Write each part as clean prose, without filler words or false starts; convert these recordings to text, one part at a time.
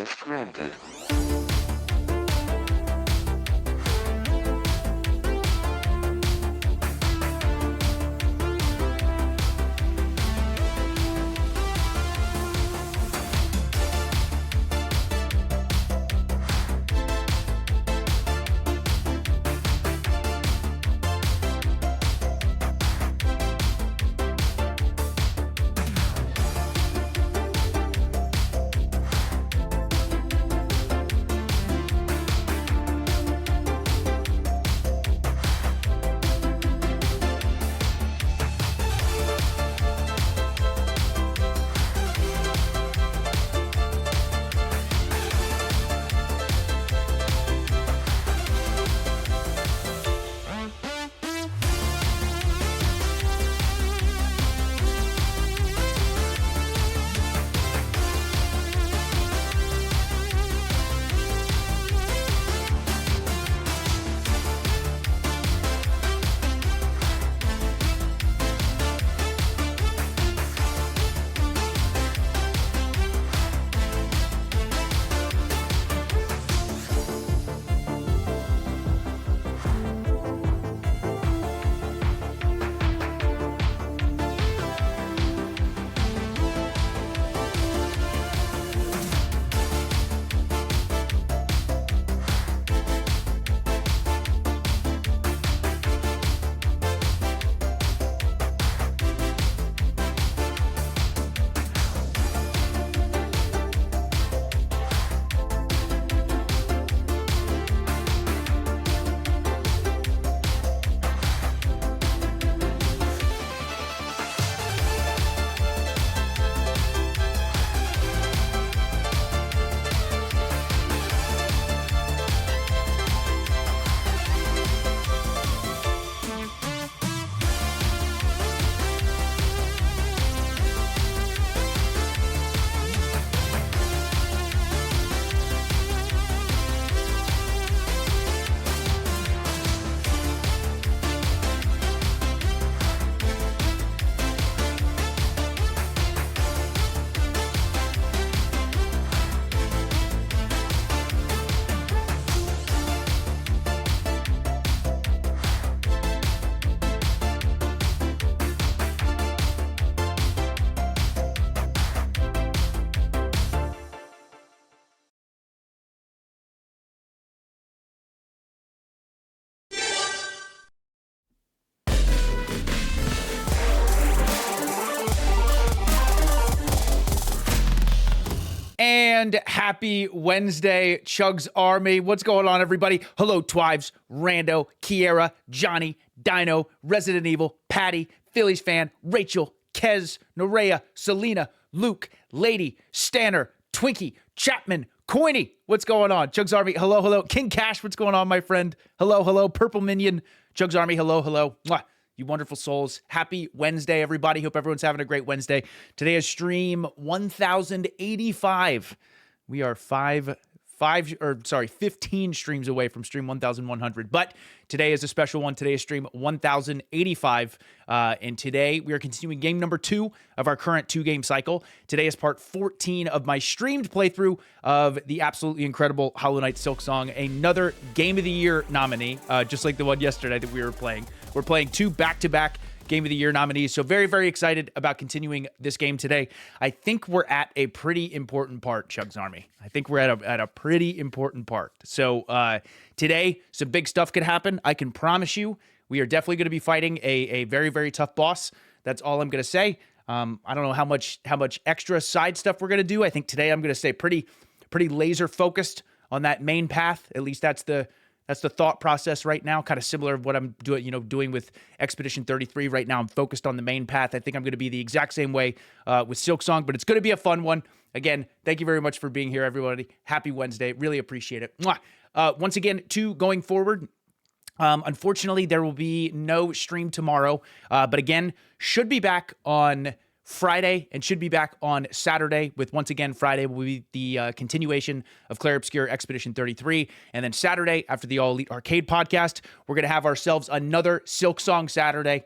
Access granted. And happy Wednesday, Chugs Army. What's going on, everybody? Hello, Twives, Rando, Kiera, Johnny, Dino, Resident Evil, Patty, Phillies fan, Rachel, Kez, Nerea, Selena, Luke, Lady, Stanner, Twinkie, Chapman, Coiny. What's going on? Chugs Army, hello, hello. King Cash, what's going on, my friend? Hello, hello. Purple Minion, Chugs Army, hello, hello. Mwah. You wonderful souls. Happy Wednesday, everybody. Hope everyone's having a great Wednesday. Today is stream 1085. We are 15 streams away from stream 1100. But today is a special one. Today is stream 1085. And today we are continuing game number 2 of our current 2-game cycle. Today is part 14 of my streamed playthrough of the absolutely incredible Hollow Knight Silksong, another Game of the Year nominee, just like the one yesterday that we were playing. We're playing 2 back-to-back Game of the Year nominees, so very, very excited about continuing this game today. I think we're at a pretty important part, Chugs Army. I think we're at a pretty important part. So today, some big stuff could happen. I can promise you, we are definitely going to be fighting a very, very tough boss. That's all I'm going to say. I don't know how much extra side stuff we're going to do. I think today I'm going to stay pretty laser focused on that main path. At least that's the thought process right now, kind of similar to what I'm doing with Expedition 33 right now. I'm focused on the main path. I think I'm going to be the exact same way with Silksong, but it's going to be a fun one. Again, thank you very much for being here, everybody. Happy Wednesday. Really appreciate it. Mwah. Once again, going forward, unfortunately, there will be no stream tomorrow, but again, should be back on Friday and should be back on Saturday with, once again, Friday will be the continuation of Clair Obscure Expedition 33. And then Saturday, after the All Elite Arcade podcast, we're going to have ourselves another Silksong Saturday.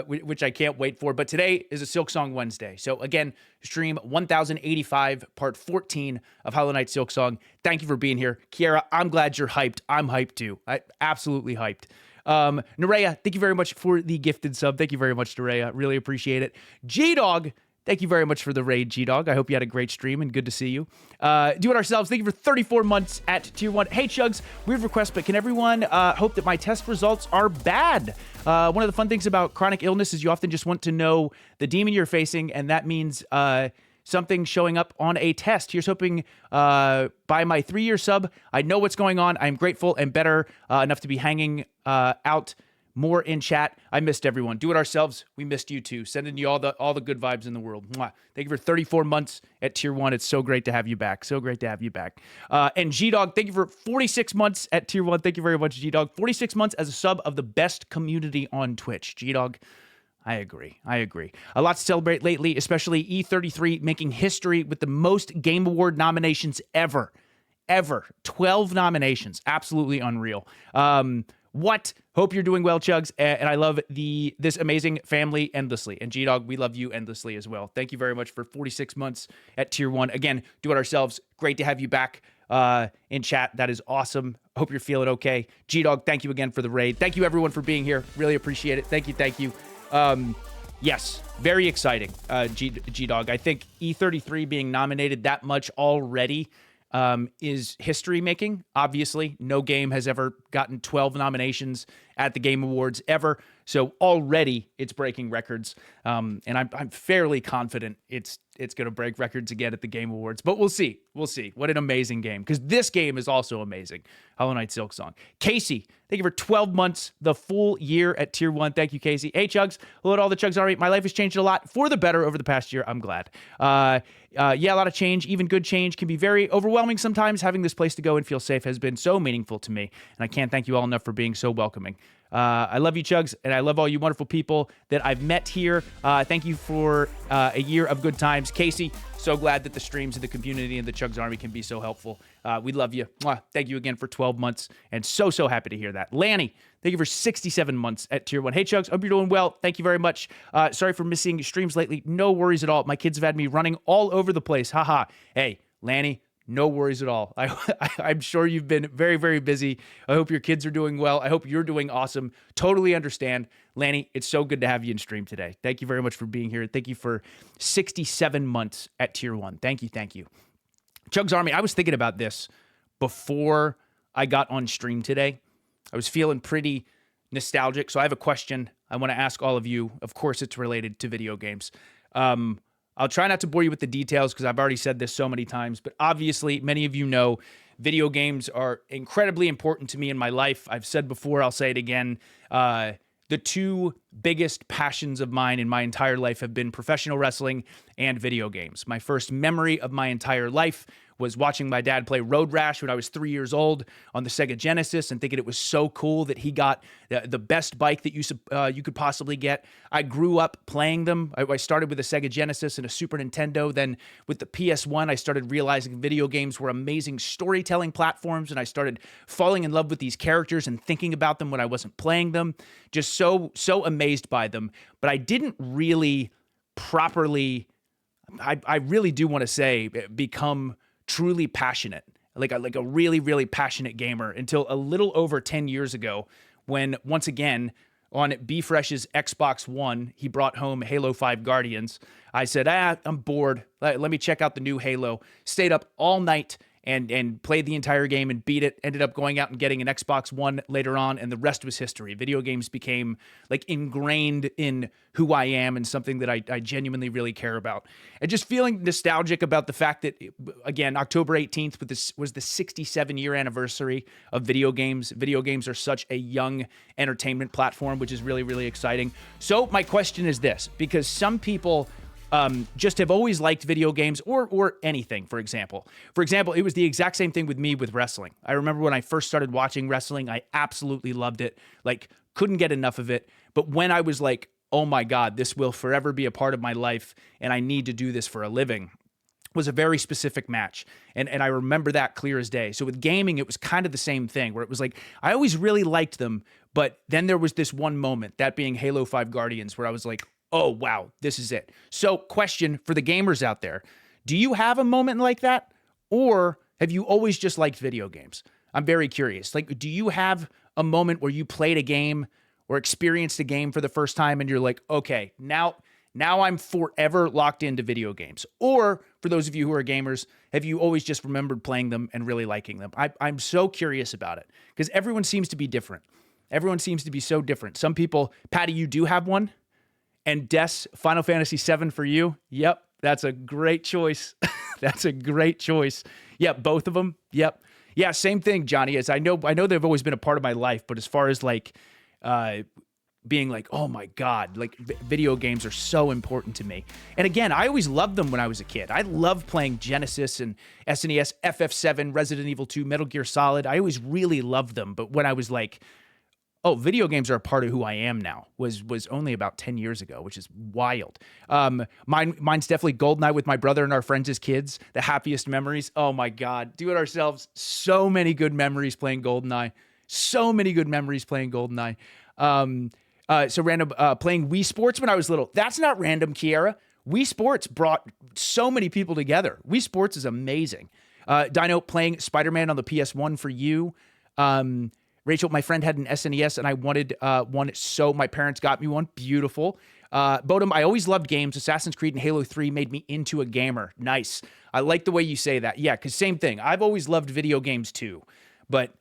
which I can't wait for. But today is a Silksong Wednesday. So again, stream 1085, part 14 of Hollow Knight Silksong. Thank you for being here. Kiara, I'm glad you're hyped. I'm hyped too. Absolutely hyped. Nerea, thank you very much for the gifted sub. Thank you very much, Nerea. Really appreciate it. G-Dog, thank you very much for the raid, G-Dog. I hope you had a great stream and good to see you. Do It Ourselves, thank you for 34 months at Tier 1. Hey, Chugs, weird request, but can everyone hope that my test results are bad? One of the fun things about chronic illness is you often just want to know the demon you're facing, and that means something showing up on a test. Here's hoping by my 3-year sub, I know what's going on. I'm grateful and better enough to be hanging out more in chat. I missed everyone. Do It Ourselves. We missed you too. Sending you all the good vibes in the world. Mwah. Thank you for 34 months at Tier 1. It's so great to have you back. So great to have you back. And G-Dog, thank you for 46 months at Tier 1. Thank you very much, G-Dog. 46 months as a sub of the best community on Twitch. G-Dog, I agree. A lot to celebrate lately, especially E33 making history with the most Game Award nominations ever. 12 nominations. Absolutely unreal. What? Hope you're doing well, Chugs, and I love this amazing family endlessly. And G-Dog, we love you endlessly as well. Thank you very much for 46 months at Tier 1. Again, Do It Ourselves. Great to have you back in chat. That is awesome. Hope you're feeling okay. G-Dog, thank you again for the raid. Thank you, everyone, for being here. Really appreciate it. Thank you. Yes, very exciting, G-Dog. I think E33 being nominated that much already is history-making. Obviously, no game has ever gotten 12 nominations at the Game Awards ever, so already it's breaking records, and I'm fairly confident it's going to break records again at the Game Awards, but we'll see. What an amazing game, because this game is also amazing. Hollow Knight Silksong. Casey, thank you for 12 months, the full year at Tier 1. Thank you, Casey. Hey, Chugs. Hello to all the Chugs Army. My life has changed a lot for the better over the past year. I'm glad. Yeah, a lot of change. Even good change can be very overwhelming sometimes. Having this place to go and feel safe has been so meaningful to me, and I can't thank you all enough for being so welcoming. I love you, Chugs, and I love all you wonderful people that I've met here. Thank you for a year of good times. Casey, so glad that the streams of the community and the Chugs Army can be so helpful. We love you. Mwah. Thank you again for 12 months, and so happy to hear that. Lanny, thank you for 67 months at Tier 1. Hey, Chugs, hope you're doing well. Thank you very much. Sorry for missing streams lately. No worries at all. My kids have had me running all over the place. Haha. Hey, Lanny, no worries at all. I'm sure you've been very, very busy. I hope your kids are doing well. I hope you're doing awesome. Totally understand. Lanny, it's so good to have you in stream today. Thank you very much for being here. Thank you for 67 months at Tier 1. Thank you. Chugs Army, I was thinking about this before I got on stream today. I was feeling pretty nostalgic, so I have a question I want to ask all of you. Of course, it's related to video games. I'll try not to bore you with the details because I've already said this so many times, but obviously many of you know video games are incredibly important to me in my life. I've said before, I'll say it again. The two biggest passions of mine in my entire life have been professional wrestling and video games. My first memory of my entire life was watching my dad play Road Rash when I was 3 years old on the Sega Genesis and thinking it was so cool that he got the best bike that you could possibly get. I grew up playing them. I started with a Sega Genesis and a Super Nintendo. Then with the PS1, I started realizing video games were amazing storytelling platforms, and I started falling in love with these characters and thinking about them when I wasn't playing them. Just so amazed by them. But I didn't really properly, I really do want to say, become truly passionate, like a really, really passionate gamer until a little over 10 years ago when, once again, on B-Fresh's Xbox One, he brought home Halo 5 Guardians. I said, I'm bored. Let me check out the new Halo. Stayed up all night and played the entire game and beat it. Ended up going out and getting an Xbox One later on, and the rest was history. Video games became like ingrained in who I am and something that I genuinely really care about. And just feeling nostalgic about the fact that, again, October 18th was the 67-year anniversary of video games. Video games are such a young entertainment platform, which is really, really exciting. So my question is this, because some people just have always liked video games or anything, for example. For example, it was the exact same thing with me with wrestling. I remember when I first started watching wrestling, I absolutely loved it, like couldn't get enough of it. But when I was like, oh my God, this will forever be a part of my life and I need to do this for a living, was a very specific match. And I remember that clear as day. So with gaming, it was kind of the same thing where it was like, I always really liked them, but then there was this one moment, that being Halo 5 Guardians, where I was like, oh, wow, this is it. So question for the gamers out there, do you have a moment like that? Or have you always just liked video games? I'm very curious. Like, do you have a moment where you played a game or experienced a game for the first time and you're like, okay, now I'm forever locked into video games? Or for those of you who are gamers, have you always just remembered playing them and really liking them? I'm so curious about it because everyone seems to be different. Everyone seems to be so different. Some people, Patty, you do have one. And Des, Final Fantasy VII for you. Yep, that's a great choice. That's a great choice. Yep, both of them. Yep. Yeah, same thing, Johnny. As I know they've always been a part of my life, but as far as like being like, oh my God, like video games are so important to me. And again, I always loved them when I was a kid. I loved playing Genesis and SNES, FF7, Resident Evil 2, Metal Gear Solid. I always really loved them. But when I was like, oh, video games are a part of who I am now, was only about 10 years ago, which is wild. Mine's definitely GoldenEye with my brother and our friends as kids. The happiest memories. Oh my God. Do it ourselves. So many good memories playing GoldenEye. So many good memories playing GoldenEye. So random, playing Wii Sports when I was little. That's not random, Kiara. Wii Sports brought so many people together. Wii Sports is amazing. Dino, playing Spider-Man on the PS1 for you. Rachel, my friend had an SNES and I wanted one, so my parents got me one. Beautiful. Bodum, I always loved games. Assassin's Creed and Halo 3 made me into a gamer. Nice. I like the way you say that. Yeah, because same thing. I've always loved video games too, but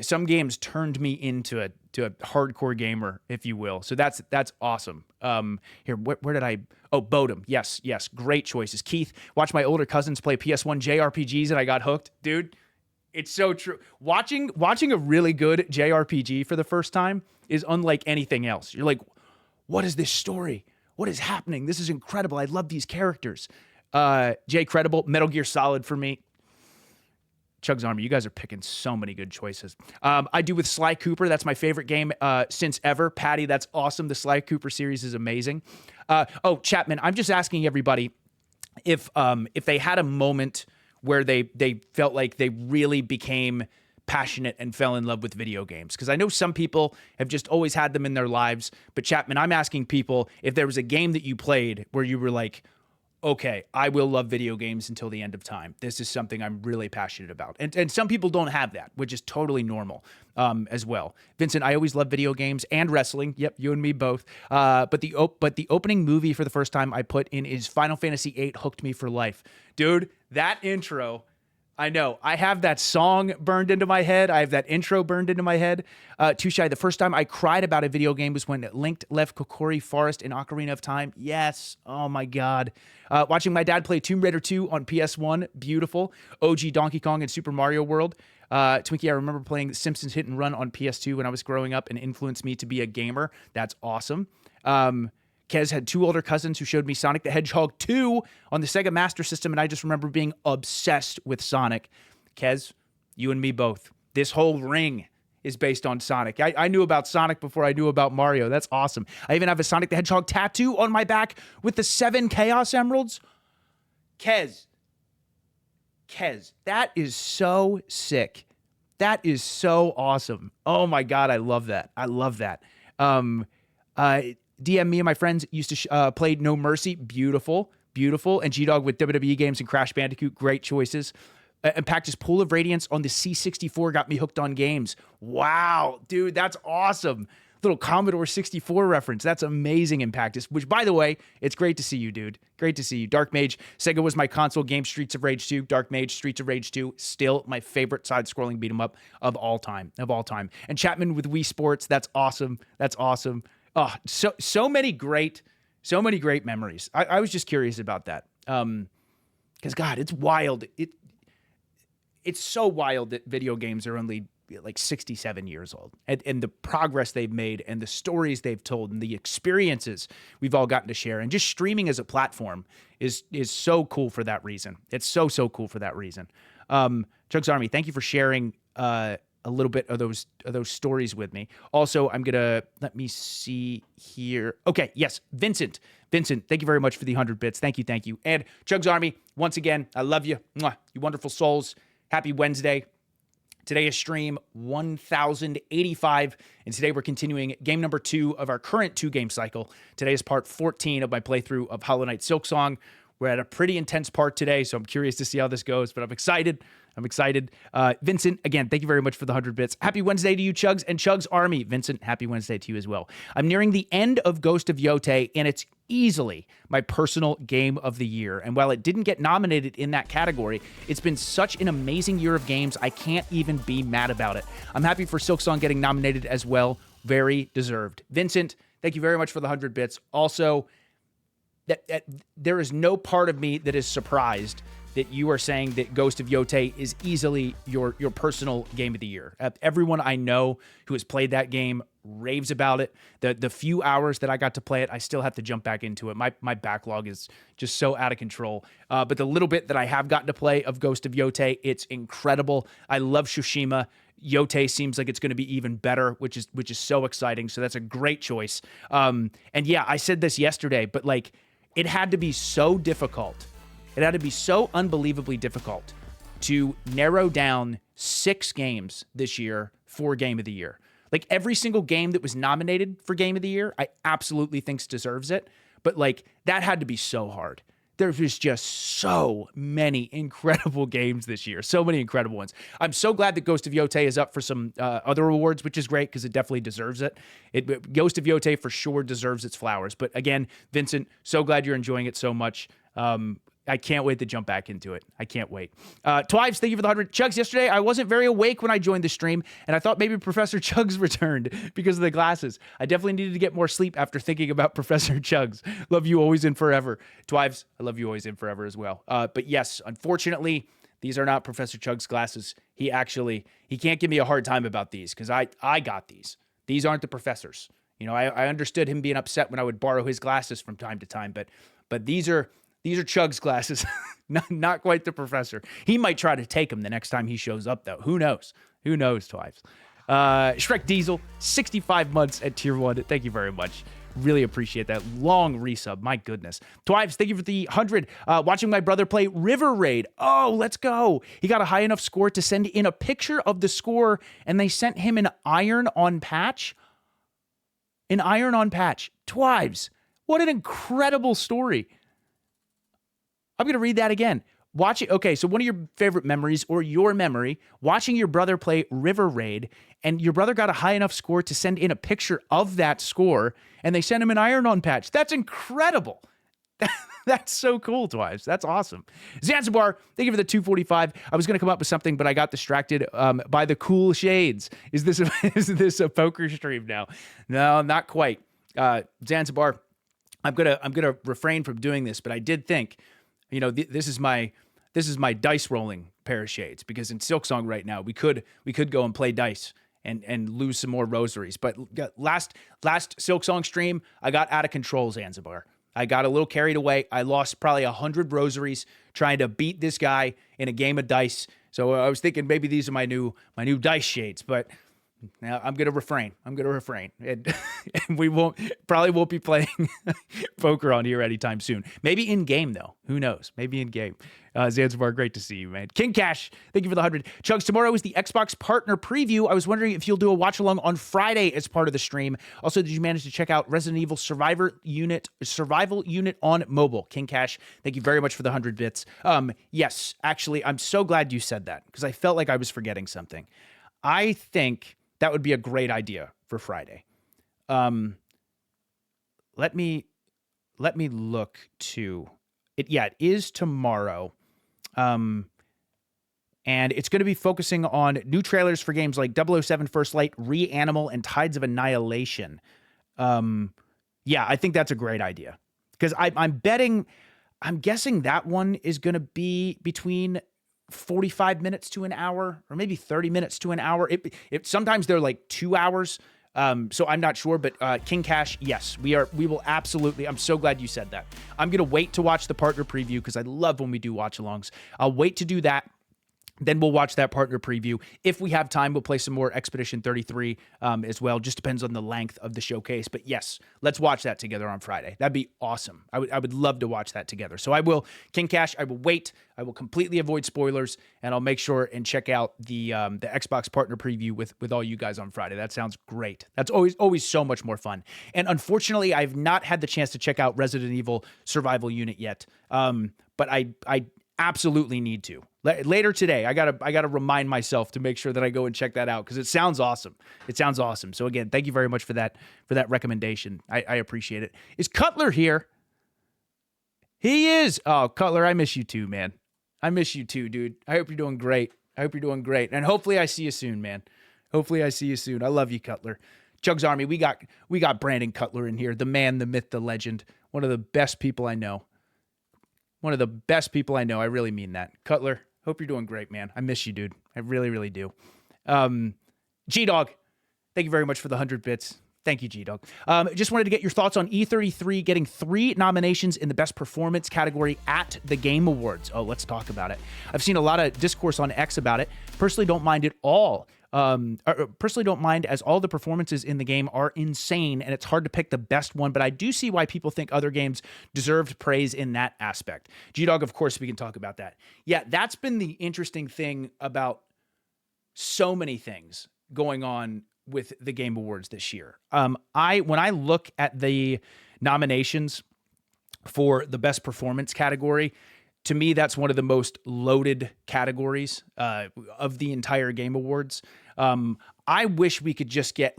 some games turned me into a hardcore gamer, if you will. So that's awesome. Here, where did I? Oh, Bodum. Yes. Great choices. Keith, watched my older cousins play PS1 JRPGs and I got hooked. Dude, it's so true. Watching a really good JRPG for the first time is unlike anything else. You're like, what is this story? What is happening? This is incredible. I love these characters. Jay Credible, Metal Gear Solid for me. CHUGS Army, you guys are picking so many good choices. I do with Sly Cooper. That's my favorite game since ever. Patty, that's awesome. The Sly Cooper series is amazing. Chapman, I'm just asking everybody if they had a moment where they felt like they really became passionate and fell in love with video games. Because I know some people have just always had them in their lives. But Chapman, I'm asking people if there was a game that you played where you were like, okay, I will love video games until the end of time. This is something I'm really passionate about. And some people don't have that, which is totally normal as well. Vincent, I always love video games and wrestling. Yep, you and me both. But the opening movie for the first time I put in is Final Fantasy VIII hooked me for life. Dude, that intro, I know. I have that song burned into my head. I have that intro burned into my head. Too Shy, the first time I cried about a video game was when Link left Kokori Forest in Ocarina of Time. Yes. Oh, my God. Watching my dad play Tomb Raider 2 on PS1. Beautiful. OG Donkey Kong and Super Mario World. Twinkie, I remember playing Simpsons Hit and Run on PS2 when I was growing up and influenced me to be a gamer. That's awesome. Kez had two older cousins who showed me Sonic the Hedgehog 2 on the Sega Master System, and I just remember being obsessed with Sonic. Kez, you and me both. This whole ring is based on Sonic. I knew about Sonic before I knew about Mario. That's awesome. I even have a Sonic the Hedgehog tattoo on my back with the 7 Chaos Emeralds. Kez, that is so sick. That is so awesome. Oh my God, I love that. DM, me and my friends used to play No Mercy. Beautiful. And G-Dog with WWE games and Crash Bandicoot. Great choices. Impactus Pool of Radiance on the C64 got me hooked on games. Wow, dude, that's awesome. Little Commodore 64 reference. That's amazing, Impactus. Which, by the way, it's great to see you, dude. Great to see you. Dark Mage. Sega was my console game. Streets of Rage 2. Dark Mage. Streets of Rage 2. Still my favorite side-scrolling beat-em-up of all time. And Chapman with Wii Sports. That's awesome. Oh, so many great memories. I was just curious about that. Because God, it's wild. It's so wild that video games are only like 67 years old, and the progress they've made and the stories they've told and the experiences we've all gotten to share, and just streaming as a platform is so cool for that reason. It's so cool for that reason. CHUGS Army, thank you for sharing a little bit of those stories with me. Also, I'm gonna let me see here. Okay, yes, Vincent Vincent, thank you very much for the 100 bits. Thank you, thank you. And Chugs Army, once again, I love you. Mwah, you wonderful souls. Happy Wednesday. Today is stream 1085, and today we're continuing game number 2 of our current 2-game cycle. Today is part 14 of my playthrough of Hollow Knight Silksong. We're at a pretty intense part today, so I'm curious to see how this goes, but I'm excited. Vincent, again, thank you very much for the 100 bits. Happy Wednesday to you, Chugs and Chugs Army. Vincent, happy Wednesday to you as well. I'm nearing the end of Ghost of Yotei, and it's easily my personal game of the year. And while it didn't get nominated in that category, it's been such an amazing year of games, I can't even be mad about it. I'm happy for Silksong getting nominated as well. Very deserved. Vincent, thank you very much for the 100 bits. Also, there is no part of me that is surprised that you are saying that Ghost of Yotei is easily your personal game of the year. Everyone I know who has played that game raves about it. The few hours that I got to play it, I still have to jump back into it. My backlog is just so out of control. But the little bit that I have gotten to play of Ghost of Yotei, it's incredible. I love Tsushima. Yotei seems like it's going to be even better, which is so exciting. So that's a great choice. And yeah, I said this yesterday, but like it had to be so difficult. It had to be so unbelievably difficult to narrow down 6 games this year for Game of the Year. Like every single game that was nominated for Game of the Year, I absolutely think deserves it. But like that had to be so hard. There was just so many incredible games this year. So many incredible ones. I'm so glad that Ghost of Yotei is up for some other awards, which is great because it definitely deserves it. Ghost of Yotei for sure deserves its flowers. But again, Vincent, so glad you're enjoying it so much. I can't wait to jump back into it. I can't wait. Twives, thank you for the 100. Chugs, yesterday I wasn't very awake when I joined the stream, and I thought maybe Professor Chugs returned because of the glasses. I definitely needed to get more sleep after thinking about Professor Chugs. Love you always and forever. Twives, I love you always and forever as well. But yes, unfortunately, these are not Professor Chugs glasses. He can't give me a hard time about these because I got these. These aren't the professor's. You know, I understood him being upset when I would borrow his glasses from time to time, but these are Chugs glasses, not quite the professor. He might try to take them the next time he shows up, though. Who knows? Who knows, Twives? Shrek Diesel, 65 months at tier 1. Thank you very much. Really appreciate that. Long resub. My goodness. Twives, thank you for the 100. Watching my brother play River Raid. Oh, let's go. He got a high enough score to send in a picture of the score, and they sent him an iron-on patch. An iron-on patch. Twives, what an incredible story. I'm going to read that again. Okay, so one of your favorite memories or your memory, watching your brother play River Raid, and your brother got a high enough score to send in a picture of that score, and they sent him an iron-on patch. That's incredible. That's so cool, Twives. That's awesome. Zanzibar, thank you for the 245. I was going to come up with something, but I got distracted by the cool shades. Is this a poker stream now? No, not quite. Zanzibar, I'm gonna refrain from doing this, but I did think, you know, this is my dice rolling pair of shades, because in Silksong right now we could go and play dice and lose some more rosaries. But last Silksong stream, I got out of control, Zanzibar. I got a little carried away. I lost probably 100 rosaries trying to beat this guy in a game of dice. So I was thinking maybe these are my new dice shades, but now I'm gonna refrain. And we probably won't be playing poker on here anytime soon. Maybe in game though. Who knows? Maybe in game. Zanzibar, great to see you, man. King Cash, thank you for the 100. Chugs, tomorrow is the Xbox partner preview. I was wondering if you'll do a watch along on Friday as part of the stream. Also, did you manage to check out Resident Evil Survival Unit on mobile? King Cash, thank you very much for the 100 bits. Yes, actually, I'm so glad you said that because I felt like I was forgetting something. I think that would be a great idea for Friday. Let me look to it. Yeah, it is tomorrow. And it's going to be focusing on new trailers for games like 007 First Light, Reanimal, and Tides of Annihilation. Yeah, I think that's a great idea because I'm guessing that one is going to be between 45 minutes to an hour, or maybe 30 minutes to an hour. Sometimes they're like 2 hours. So I'm not sure, but King Cash, yes, we will absolutely. I'm so glad you said that. I'm going to wait to watch the partner preview because I love when we do watch alongs. I'll wait to do that. Then we'll watch that partner preview. If we have time, we'll play some more Expedition 33 as well. Just depends on the length of the showcase. But yes, let's watch that together on Friday. That'd be awesome. I would love to watch that together. So I will, King Cash, I will wait. I will completely avoid spoilers, and I'll make sure and check out the Xbox partner preview with all you guys on Friday. That sounds great. That's always so much more fun. And unfortunately, I've not had the chance to check out Resident Evil Survival Unit yet. But I absolutely need to. Later today, I gotta remind myself to make sure that I go and check that out because it sounds awesome. It sounds awesome. So again, thank you very much for that recommendation. I appreciate it. Is Cutler here? He is. Oh, Cutler, I miss you too, man. I miss you too, dude. I hope you're doing great. And hopefully I see you soon, man. Hopefully I see you soon. I love you, Cutler. CHUGS Army, we got Brandon Cutler in here, the man, the myth, the legend, one of the best people I know. One of the best people I know. I really mean that. Cutler, hope you're doing great, man. I miss you, dude. I really, really do. G-Dog, thank you very much for the 100 bits. Thank you, G-Dog. Just wanted to get your thoughts on E33 getting 3 nominations in the Best Performance category at the Game Awards. Oh, let's talk about it. I've seen a lot of discourse on X about it. Personally, don't mind it all. Personally don't mind as all the performances in the game are insane and it's hard to pick the best one, but I do see why people think other games deserved praise in that aspect. G-Dog, of course, we can talk about that. Yeah, that's been the interesting thing about so many things going on with the Game Awards this year. When I look at the nominations for the Best Performance category, to me, that's one of the most loaded categories of the entire Game Awards. I wish we could just get,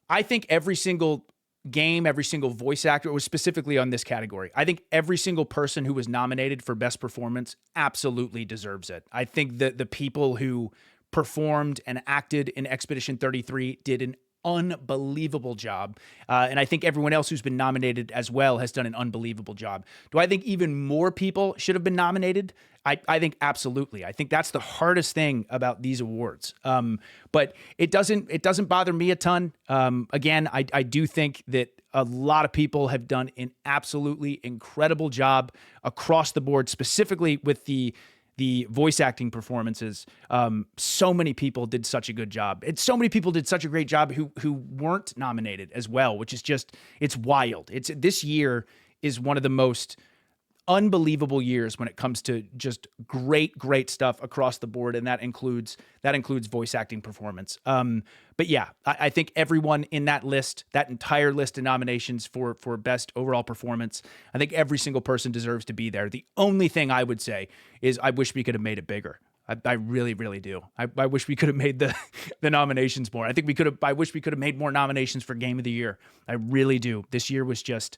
I think every single game, every single voice actor, it was specifically on this category. I think every single person who was nominated for Best Performance absolutely deserves it. I think that the people who performed and acted in Expedition 33 did an unbelievable job. And I think everyone else who's been nominated as well has done an unbelievable job. Do I think even more people should have been nominated? I think absolutely. I think that's the hardest thing about these awards. But it doesn't bother me a ton. Again, I do think that a lot of people have done an absolutely incredible job across the board, specifically with the voice acting performances. So many people did such a good job. And so many people did such a great job who weren't nominated as well, which is just, it's wild. This year is one of the most unbelievable years when it comes to just great stuff across the board. And that includes voice acting performance. But yeah, I think everyone in that list, that entire list of nominations for best overall performance, I think every single person deserves to be there. The only thing I would say is I wish we could have made it bigger. I really, really do. I wish we could have made the nominations more. I wish we could have made more nominations for Game of the Year. I really do. This year was just,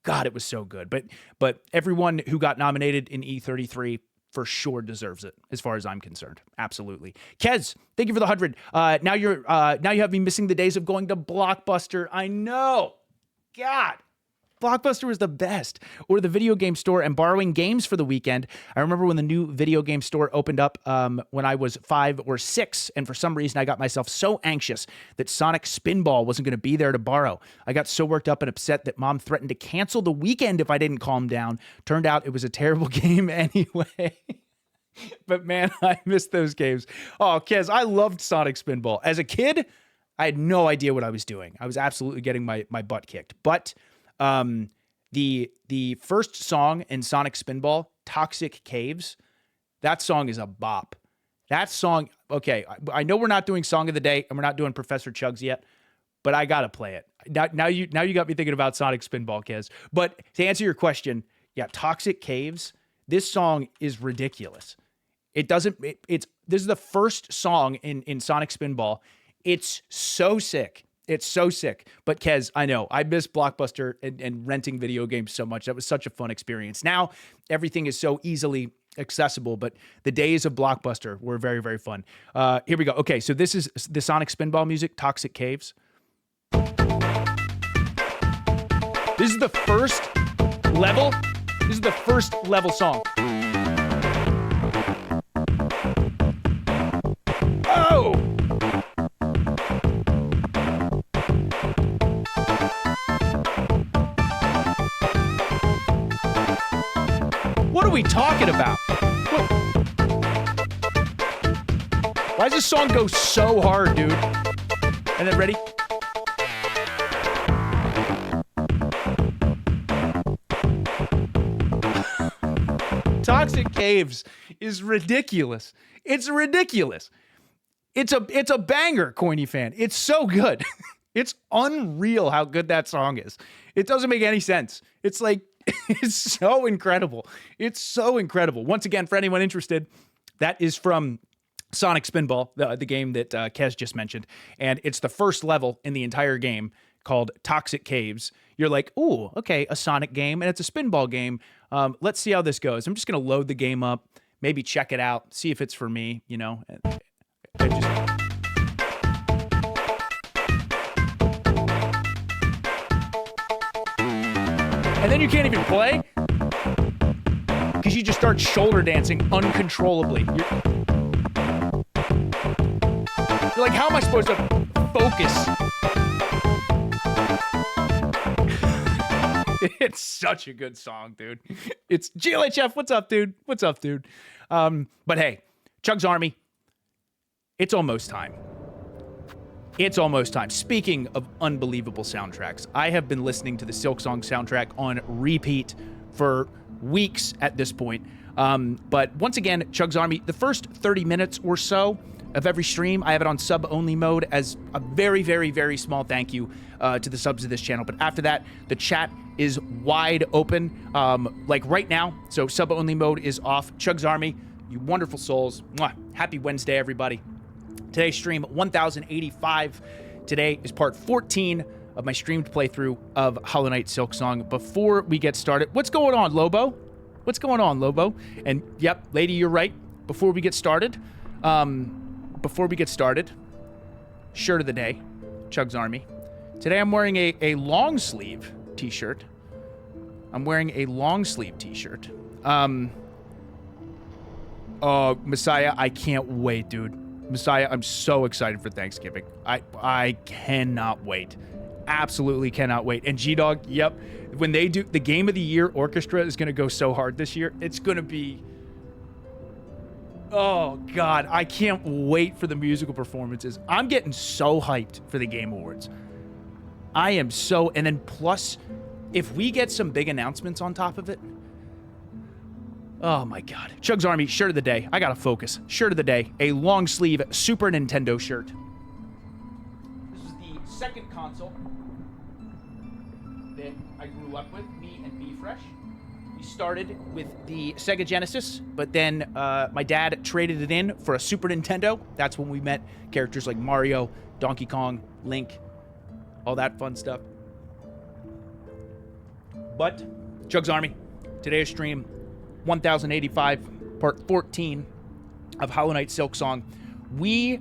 God, it was so good. But everyone who got nominated in E33 for sure deserves it, as far as I'm concerned. Absolutely. Kez, thank you for the 100. Now you have me missing the days of going to Blockbuster. I know. God. Blockbuster was the best. Or the video game store and borrowing games for the weekend. I remember when the new video game store opened up when I was 5 or 6, and for some reason I got myself so anxious that Sonic Spinball wasn't going to be there to borrow. I got so worked up and upset that Mom threatened to cancel the weekend if I didn't calm down. Turned out it was a terrible game anyway. But man, I missed those games. Oh, Kez, I loved Sonic Spinball. As a kid, I had no idea what I was doing. I was absolutely getting my butt kicked. But the first song in Sonic Spinball, Toxic Caves, that song is a bop. That song, okay, I know we're not doing Song of the Day and we're not doing Professor Chugs yet, but I gotta play it. Now you got me thinking about Sonic Spinball, Kez. But to answer your question, yeah, Toxic Caves, this song is ridiculous. This is the first song in Sonic Spinball. It's so sick. It's so sick. But Kez, I know, I miss Blockbuster and renting video games so much. That was such a fun experience. Now, everything is so easily accessible, but the days of Blockbuster were very, very fun. Here we go. Okay, so this is the Sonic Spinball music, Toxic Caves. This is the first level. This is the first level song. Oh! What are we talking about? What? Why does this song go so hard, dude? And then ready? Toxic Caves is ridiculous. It's ridiculous. It's a banger, Coiny fan. It's so good. It's unreal how good that song is. It doesn't make any sense. It's like, it's so incredible. It's so incredible. Once again, for anyone interested, that is from Sonic Spinball, the game that Kez just mentioned. And it's the first level in the entire game called Toxic Caves. You're like, ooh, okay, a Sonic game, and it's a Spinball game. Let's see how this goes. I'm just going to load the game up, maybe check it out, see if it's for me, you know. And then you can't even play because you just start shoulder dancing uncontrollably. You're like, how am I supposed to focus? It's such a good song, dude. It's GLHF. What's up, dude? What's up, dude? But hey, CHUGS Army, it's almost time. It's almost time. Speaking of unbelievable soundtracks, I have been listening to the Silksong soundtrack on repeat for weeks at this point. But once again, CHUGS Army, the first 30 minutes or so of every stream, I have it on sub-only mode as a very, very, very small thank you to the subs of this channel. But after that, the chat is wide open, like right now. So sub-only mode is off. CHUGS Army, you wonderful souls. Mwah. Happy Wednesday, everybody. Today's stream 1085. Today is part 14 of my streamed playthrough of Hollow Knight Silksong. Before we get started, what's going on, Lobo? What's going on, Lobo? And yep, lady, you're right. Before we get started, shirt of the day, CHUGS Army. Today I'm wearing a long sleeve t-shirt. Oh, Messiah, I can't wait, dude. Messiah, I'm so excited for Thanksgiving. I cannot wait. Absolutely cannot wait. And G-Dog, yep. When they do the Game of the Year orchestra is going to go so hard this year. It's going to be... Oh, God. I can't wait for the musical performances. I'm getting so hyped for the Game Awards. I am so... And then plus, if we get some big announcements on top of it... Oh my God. CHUGS Army, shirt of the day. I gotta focus. Shirt of the day. A long sleeve Super Nintendo shirt. This is the second console that I grew up with, me and B Fresh. We started with the Sega Genesis, but then my dad traded it in for a Super Nintendo. That's when we met characters like Mario, Donkey Kong, Link, all that fun stuff. But, CHUGS Army, today's stream, 1085, part 14 of Hollow Knight Silksong. We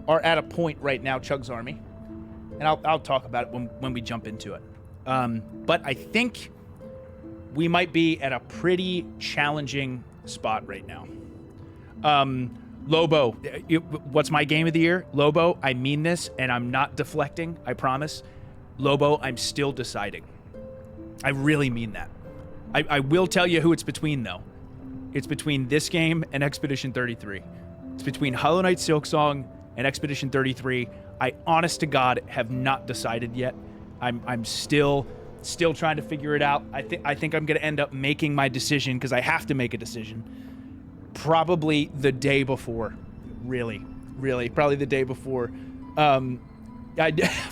are at a point right now, CHUGS Army, and I'll talk about it when we jump into it. But I think we might be at a pretty challenging spot right now. Lobo, what's my game of the year? Lobo, I mean this, and I'm not deflecting, I promise. Lobo, I'm still deciding. I really mean that. I will tell you who it's between, though. It's between this game and Expedition 33. It's between Hollow Knight Silksong and Expedition 33. I, honest to God, have not decided yet. I'm still trying to figure it out. I think I'm going to end up making my decision, because I have to make a decision, probably the day before. Really, probably the day before.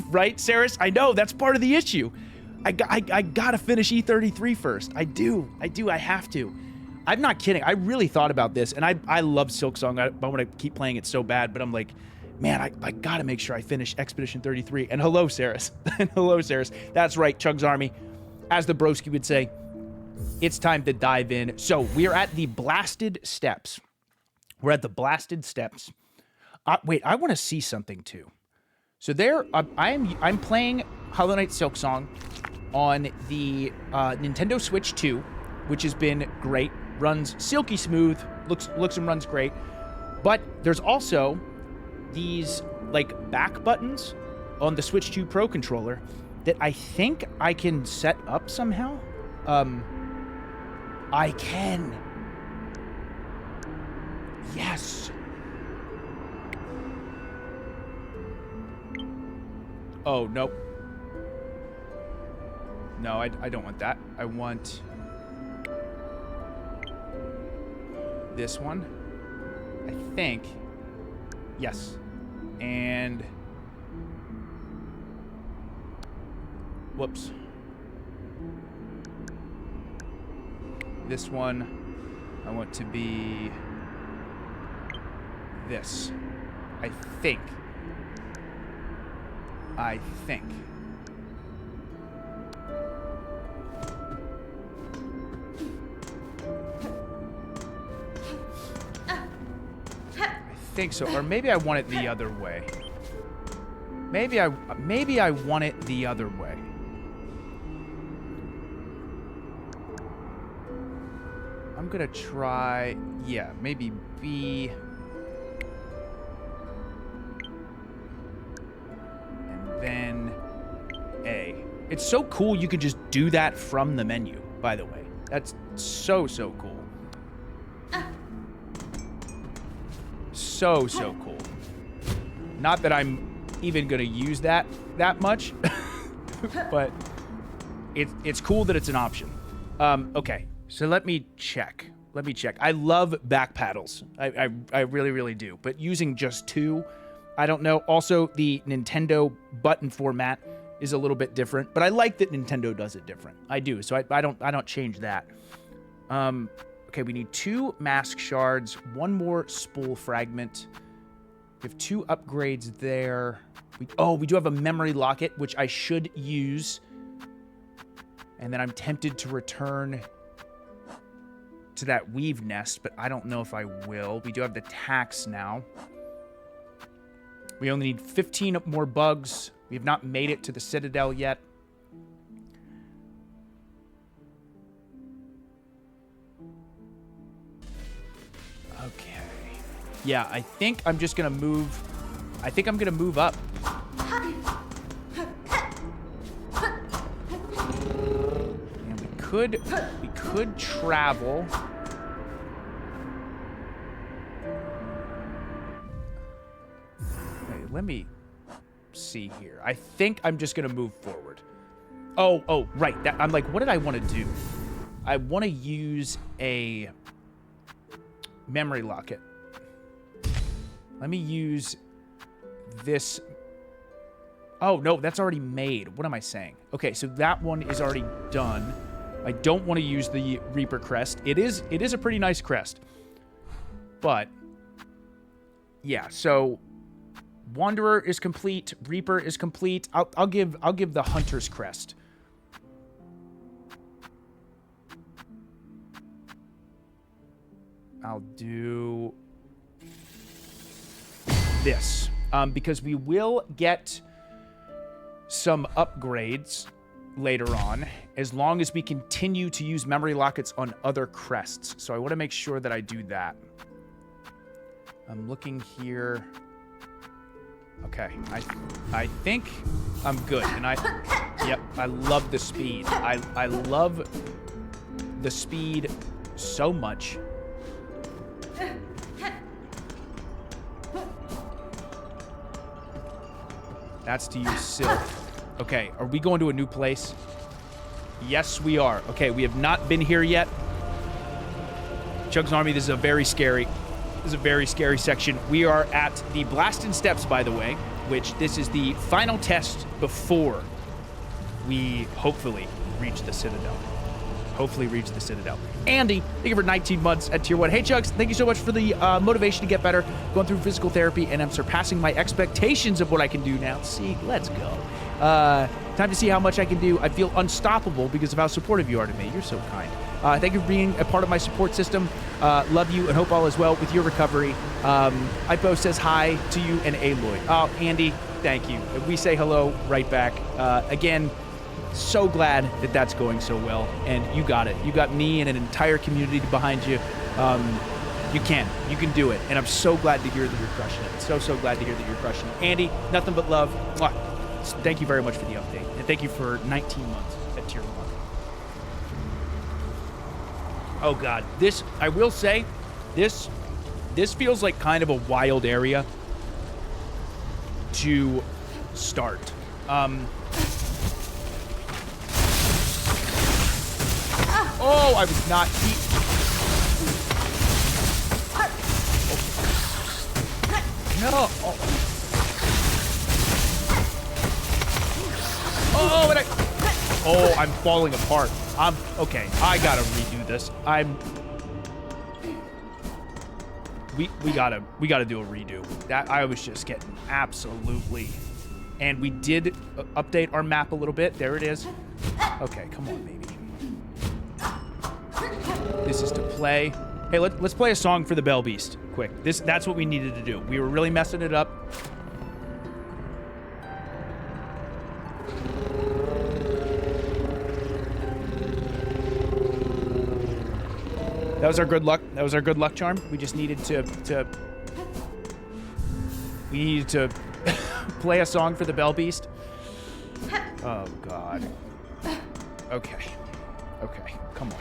Right, Saris? I know, that's part of the issue. I gotta finish E33 first. I do. I have to. I'm not kidding. I really thought about this, and I love Silksong. I want to keep playing it so bad, but I'm like, man, I gotta make sure I finish Expedition 33. And hello, Saris. Hello, Saris. That's right, CHUGS Army. As the broski would say, it's time to dive in. So we're at the Blasted Steps. Wait, I want to see something too. So there, I'm playing Hollow Knight Silksong on the Nintendo Switch 2, which has been great. Runs silky smooth, looks and runs great. But there's also these like back buttons on the Switch 2 Pro controller that I think I can set up somehow. I can. Yes. Oh, nope. No, I don't want that. I want this one. I think. Yes. And whoops. This one I want to be this. I think. I think so. Or maybe I want it the other way. Maybe I want it the other way. I'm gonna try, yeah, maybe B. And then A. It's so cool you could just do that from the menu, by the way. That's so cool. So cool. Not that I'm even gonna use that much, but it's cool that it's an option. Okay, so let me check. I love back paddles. I really do. But using just two, I don't know. Also, the Nintendo button format is a little bit different, but I like that Nintendo does it different. I do. So I don't change that. Okay, we need 2 mask shards, 1 more spool fragment. We have 2 upgrades there. We do have a memory locket, which I should use. And then I'm tempted to return to that weave nest, but I don't know if I will. We do have the tax now. We only need 15 more bugs. We have not made it to the Citadel yet. Okay. Yeah, I think I'm just going to move. I think I'm going to move up. And we could travel. Okay, let me see here. I think I'm just going to move forward. Oh, right. I'm like, what did I want to do? I want to use a memory locket. Let me use this. Oh, no, that's already made. What am I saying? Okay, so that one is already done. I don't want to use the Reaper crest. It is a pretty nice crest. But yeah, so Wanderer is complete, Reaper is complete. I'll give the Hunter's crest. I'll do this, because we will get some upgrades later on, as long as we continue to use memory lockets on other crests. So I want to make sure that I do that. I'm looking here. Okay, I think I'm good, and yep, I love the speed. I love the speed so much. That's to use Silk. Okay, are we going to a new place? Yes, we are. Okay, we have not been here yet. CHUGS Army, this is a very scary section. We are at the Blasted Steps, by the way, which this is the final test before we hopefully reach the Citadel. Andy, thank you for 19 months at Tier 1. Hey, CHUGS, thank you so much for the motivation to get better. Going through physical therapy, and I'm surpassing my expectations of what I can do now. See, let's go. Time to see how much I can do. I feel unstoppable because of how supportive you are to me. You're so kind. Thank you for being a part of my support system. Love you and hope all is well with your recovery. Ipo says hi to you and Aloy. Oh, Andy, thank you. We say hello right back. Again, so glad that that's going so well, and you got it. You got me and an entire community behind you. You can do it, and I'm so glad to hear that you're crushing it. So glad to hear that you're crushing it. Andy, nothing but love. Mwah. Thank you very much for the update, and thank you for 19 months at Tier 1. Oh God, I will say, this feels like kind of a wild area to start. Oh, I was not... No. Oh, and oh, I'm falling apart. Okay. I gotta redo this. We gotta do a redo. That I was just getting absolutely. And we did update our map a little bit. There it is. Okay, come on, baby. This is to play. Hey, let's play a song for the Bell Beast, quick. That's what we needed to do. We were really messing it up. That was our good luck. That was our good luck charm. We just needed to play a song for the Bell Beast. Oh God. Okay. Okay. Come on.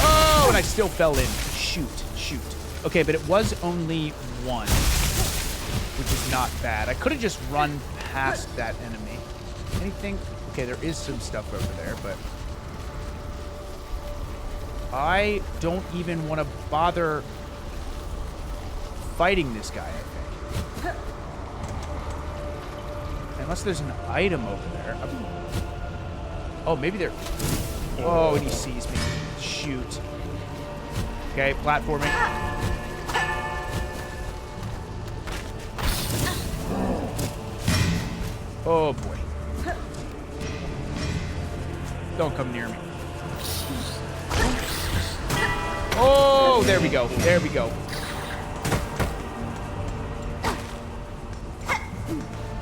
Oh, and I still fell in. Shoot. Okay, but it was only one, which is not bad. I could have just run past that enemy. Anything? Okay, there is some stuff over there, but I don't even want to bother fighting this guy, I think. Unless there's an item over there. Oh, maybe there... Oh, and he sees me. Shoot. Okay, platforming. Oh, boy. Don't come near me. Oh, there we go. There we go.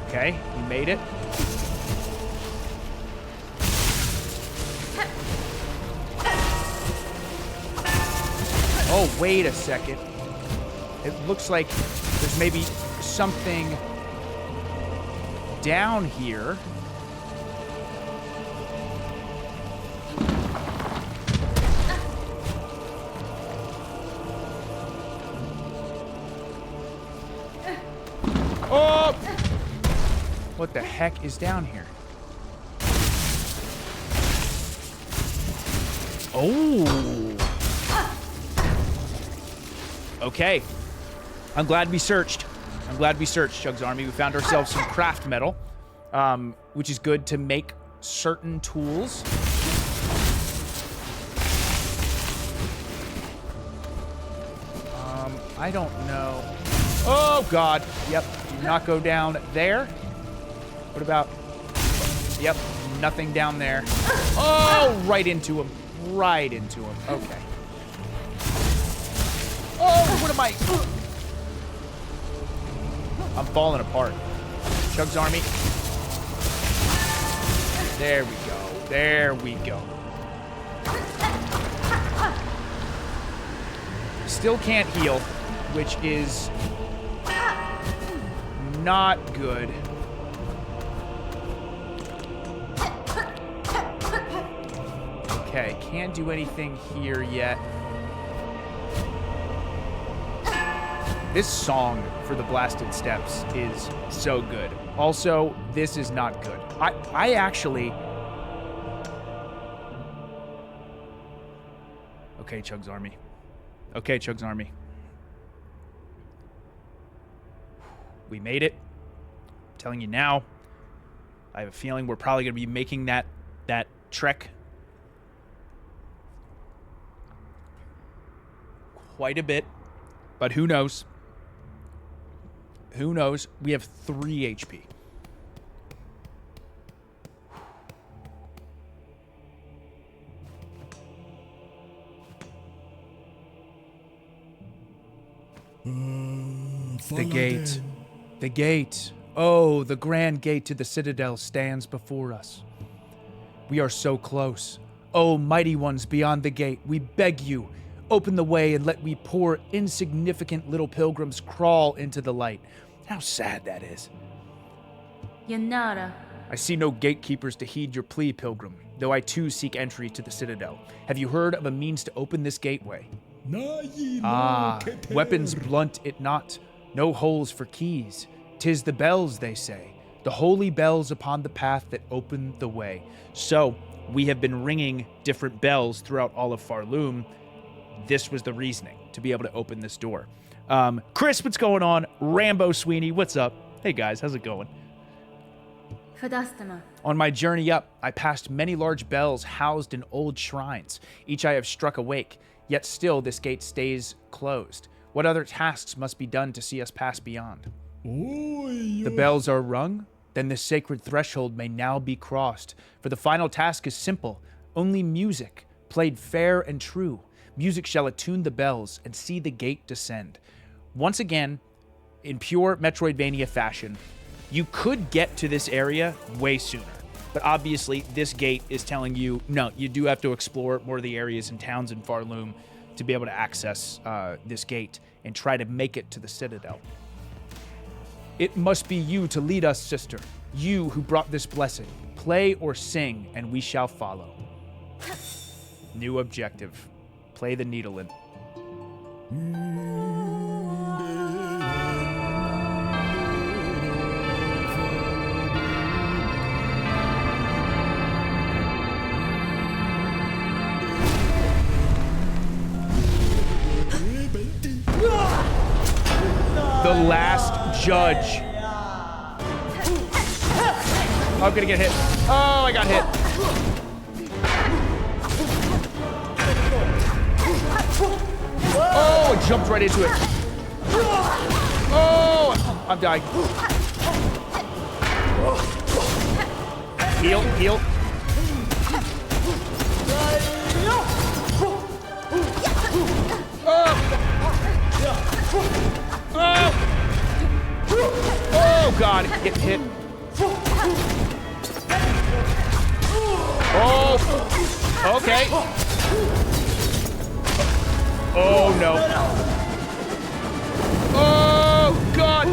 Okay, we made it. Oh, wait a second. It looks like there's maybe something down here. Oh! What the heck is down here? Oh! Okay. I'm glad we searched. I'm glad we searched, CHUGS Army. We found ourselves some craft metal, which is good to make certain tools. I don't know. Oh, God. Yep. Do not go down there. What about... Yep. Nothing down there. Oh, right into him. Right into him. Okay. Oh, what am I... I'm falling apart. CHUGS Army. There we go. There we go. Still can't heal, which is not good. Okay, can't do anything here yet. This song for the Blasted Steppes is so good. Also, this is not good. I actually... Okay, CHUGS Army. Okay, CHUGS Army. We made it. I'm telling you now. I have a feeling we're probably going to be making that trek quite a bit. But who knows? Who knows? We have 3 HP. The gate. The gate. Oh, the grand gate to the citadel stands before us. We are so close. Oh, mighty ones beyond the gate, we beg you, open the way and let we poor, insignificant little pilgrims crawl into the light. How sad that is. Yanara, I see no gatekeepers to heed your plea, pilgrim, though I too seek entry to the citadel. Have you heard of a means to open this gateway? Weapons blunt it not, no holes for keys. 'Tis the bells, they say, the holy bells upon the path that open the way. So, we have been ringing different bells throughout all of Farloom. This was the reasoning, to be able to open this door. Chris, what's going on? Rambo Sweeney, what's up? Hey guys, how's it going? On my journey up, I passed many large bells housed in old shrines. Each I have struck awake, yet still this gate stays closed. What other tasks must be done to see us pass beyond? The bells are rung? Then the sacred threshold may now be crossed. For the final task is simple. Only music, played fair and true. Music shall attune the bells and see the gate descend. Once again, in pure Metroidvania fashion, you could get to this area way sooner. But obviously, this gate is telling you, no, you do have to explore more of the areas and towns in Farloom to be able to access this gate and try to make it to the Citadel. It must be you to lead us, sister. You who brought this blessing. Play or sing, and we shall follow. New objective. Play the needle in. The last judge. Oh, I'm gonna get hit. Oh, I got hit. Oh, I jumped right into it. Oh, I'm dying. Heal, heal. Oh, God, getting hit. Oh, okay. Oh, no. Oh, God.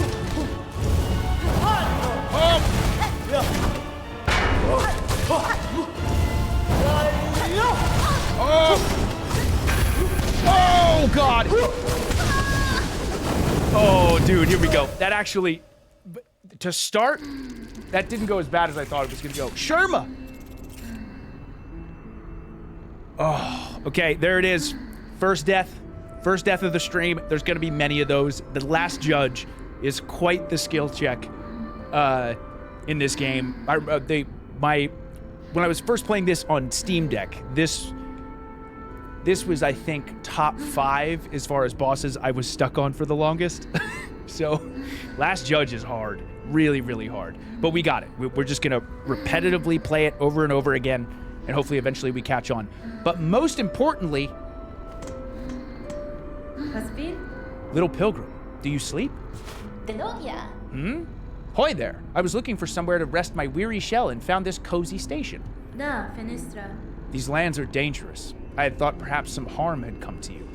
Oh, God. Oh, dude, here we go. That actually, to start, that didn't go as bad as I thought it was going to go. Sherma! Oh, okay, there it is. First death of the stream. There's going to be many of those. The last judge is quite the skill check in this game. When I was first playing this on Steam Deck, this was, I think, top 5 as far as bosses I was stuck on for the longest. So, last judge is hard. Really, really hard. But we got it. We're just going to repetitively play it over and over again, and hopefully eventually we catch on. But most importantly... Little Pilgrim, do you sleep? Hoy there. I was looking for somewhere to rest my weary shell and found this cozy station. These lands are dangerous. I had thought perhaps some harm had come to you.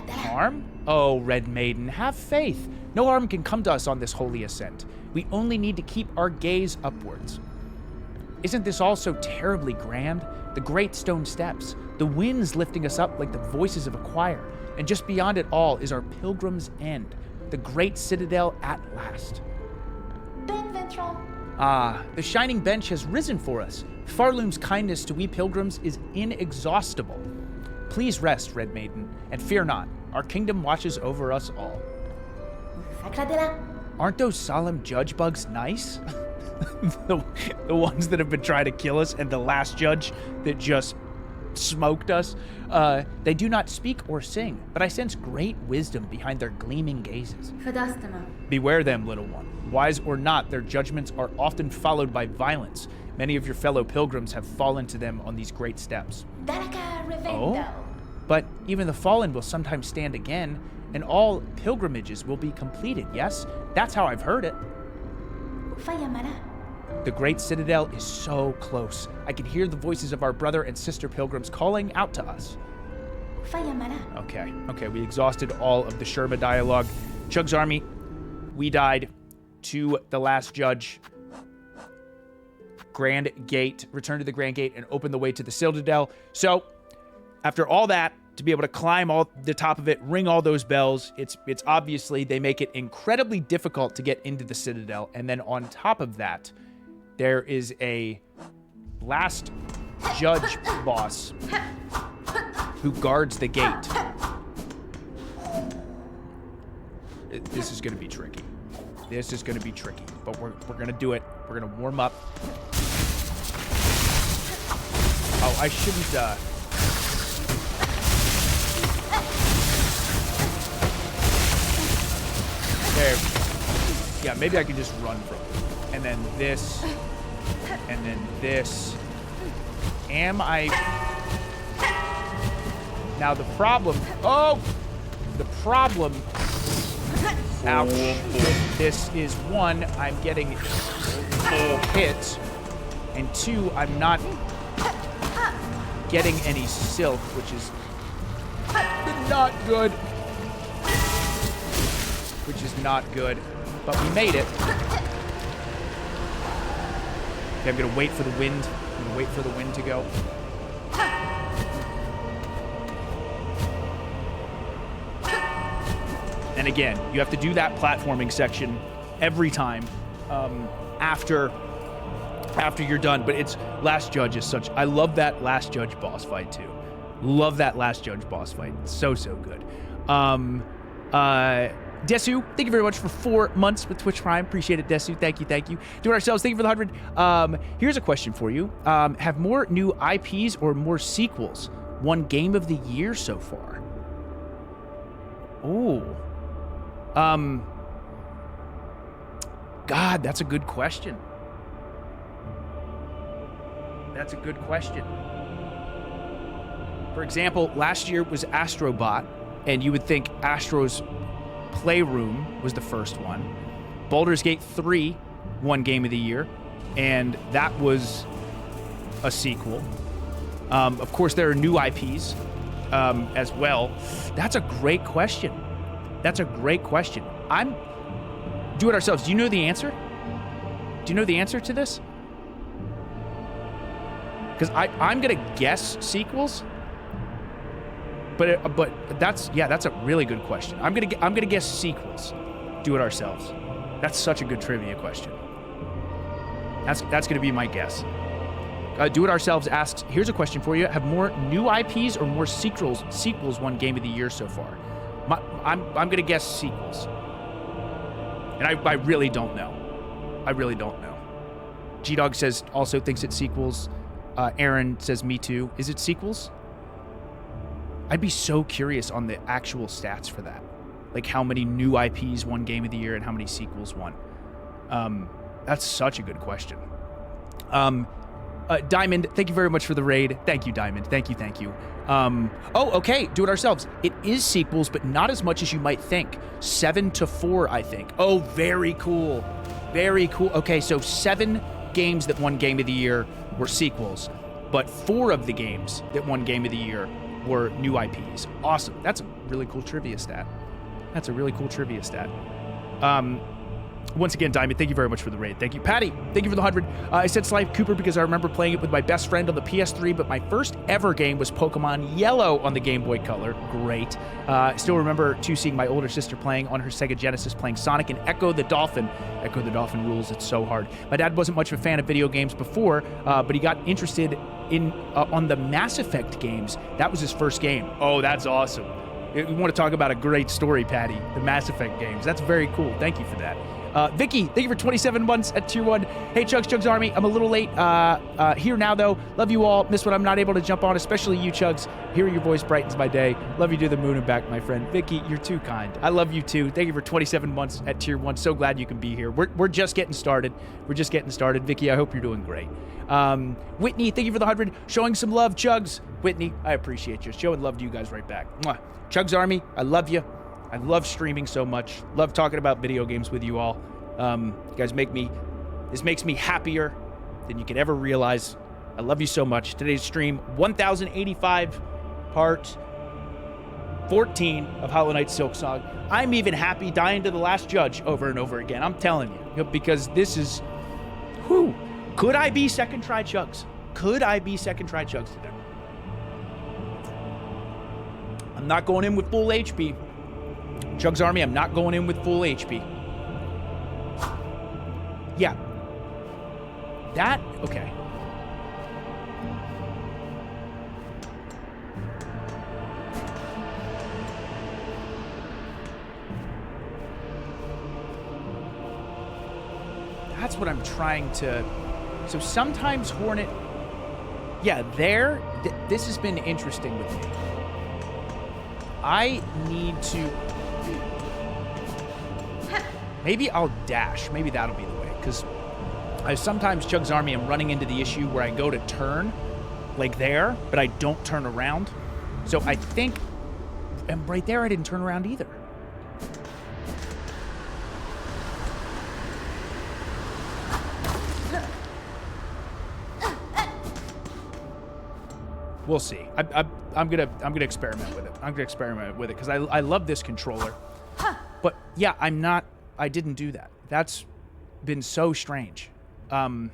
Harm? Oh, Red Maiden, have faith. No harm can come to us on this holy ascent. We only need to keep our gaze upwards. Isn't this all so terribly grand? The great stone steps, the winds lifting us up like the voices of a choir, and just beyond it all is our pilgrim's end, the great citadel at last. Ah, the shining bench has risen for us. Farloom's kindness to we pilgrims is inexhaustible. Please rest, Red Maiden, and fear not. Our kingdom watches over us all. Aren't those solemn judge bugs nice? the ones that have been trying to kill us, and the last judge that just smoked us. They do not speak or sing, but I sense great wisdom behind their gleaming gazes. Beware them, little one. Wise or not, their judgments are often followed by violence. Many of your fellow pilgrims have fallen to them on these great steps. Oh? But even the fallen will sometimes stand again, and all pilgrimages will be completed, yes? That's how I've heard it. The great citadel is so close. I can hear the voices of our brother and sister pilgrims calling out to us. Okay, we exhausted all of the Sherma dialogue. CHUGS Army, we died to the last judge. Grand Gate, return to the Grand Gate, and open the way to the Citadel. So after all that, to be able to climb all the top of it, ring all those bells, it's obviously, they make it incredibly difficult to get into the Citadel. And then on top of that, there is a last judge boss who guards the gate. This is going to be tricky. This is going to be tricky, but we're going to do it. We're going to warm up. Oh, I shouldn't, there. Yeah, maybe I could just run from it. And then this. And then this. Am I... Now the problem... Oh! The problem... Ouch. This is, one, I'm getting hit. And two, I'm not getting any silk, which is not good. Which is not good. But we made it. Okay, I'm gonna wait for the wind. I'm gonna wait for the wind to go. And again, you have to do that platforming section every time after you're done. But it's Last Judge is such... I love that Last Judge boss fight too. Love that Last Judge boss fight. It's so good. Desu, thank you very much for 4 months with Twitch Prime. Appreciate it, Desu. Thank you. Do it ourselves. Thank you for the 100. Here's a question for you. Have more new IPs or more sequels won Game of the Year so far? Oh. God, that's a good question. That's a good question. For example, last year was Astrobot, and you would think Astro's Playroom was the first one. Baldur's Gate 3 won Game of the Year, and that was a sequel. Of course, there are new IPs as well. That's a great question. That's a great question. Do it ourselves. Do you know the answer? Do you know the answer to this? Because I'm gonna guess sequels, but that's a really good question. I'm gonna guess sequels. Do it ourselves. That's such a good trivia question. That's gonna be my guess. Do it ourselves asks. Here's a question for you: have more new IPs or more sequels won Game of the Year so far? I'm gonna guess sequels, and I really don't know. I really don't know. G-Dog says also thinks it's sequels. Aaron says me too. Is it sequels? I'd be so curious on the actual stats for that, like how many new IPs won Game of the Year and how many sequels won. That's such a good question. Diamond, thank you very much for the raid. Thank you, Diamond. Thank you. Oh, okay. Do it ourselves. It is sequels, but not as much as you might think. 7-4, I think. Oh, very cool. Very cool. Okay, so 7 games that won Game of the Year were sequels, but 4 of the games that won Game of the Year were new IPs. Awesome. That's a really cool trivia stat. Once again, Diamond, thank you very much for the raid. Thank you. Patty, thank you for the 100. I said Sly Cooper because I remember playing it with my best friend on the PS3, but my first ever game was Pokemon Yellow on the Game Boy Color. Great. Still remember, too, seeing my older sister playing on her Sega Genesis, playing Sonic and Echo the Dolphin. Echo the Dolphin rules. It's so hard. My dad wasn't much of a fan of video games before, but he got interested in on the Mass Effect games. That was his first game. Oh, that's awesome. We want to talk about a great story, Patty. The Mass Effect games. That's very cool. Thank you for that. Vicky, thank you for 27 months at Tier 1. Hey, CHUGS Army. I'm a little late here now, though. Love you all. Miss when I'm not able to jump on, especially you, CHUGS. Hearing your voice brightens my day. Love you to the moon and back, my friend. Vicky, you're too kind. I love you, too. Thank you for 27 months at Tier 1. So glad you can be here. We're just getting started. Vicky, I hope you're doing great. Whitney, thank you for the 100. Showing some love, CHUGS. Whitney, I appreciate you. Showing love to you guys right back. Mwah. CHUGS Army, I love you. I love streaming so much. Love talking about video games with you all. You guys this makes me happier than you could ever realize. I love you so much. Today's stream, 1085, part 14 of Hollow Knight Silksong. I'm even happy dying to the last judge over and over again. I'm telling you, because this is, Could I be second try Chugs? Could I be second try Chugs today? I'm not going in with full HP. CHUGS Army, I'm not going in with full HP. Yeah. That, okay. That's what I'm trying to... So sometimes Hornet... Yeah, this has been interesting with me. I need to... Maybe I'll dash. Maybe that'll be the way. Because I sometimes, CHUGS Army, I'm running into the issue where I go to turn, like there, but I don't turn around. So I think... And right there, I didn't turn around either. We'll see. I'm gonna experiment with it. I'm gonna experiment with it because I love this controller. But yeah, I didn't do that. That's been so strange. I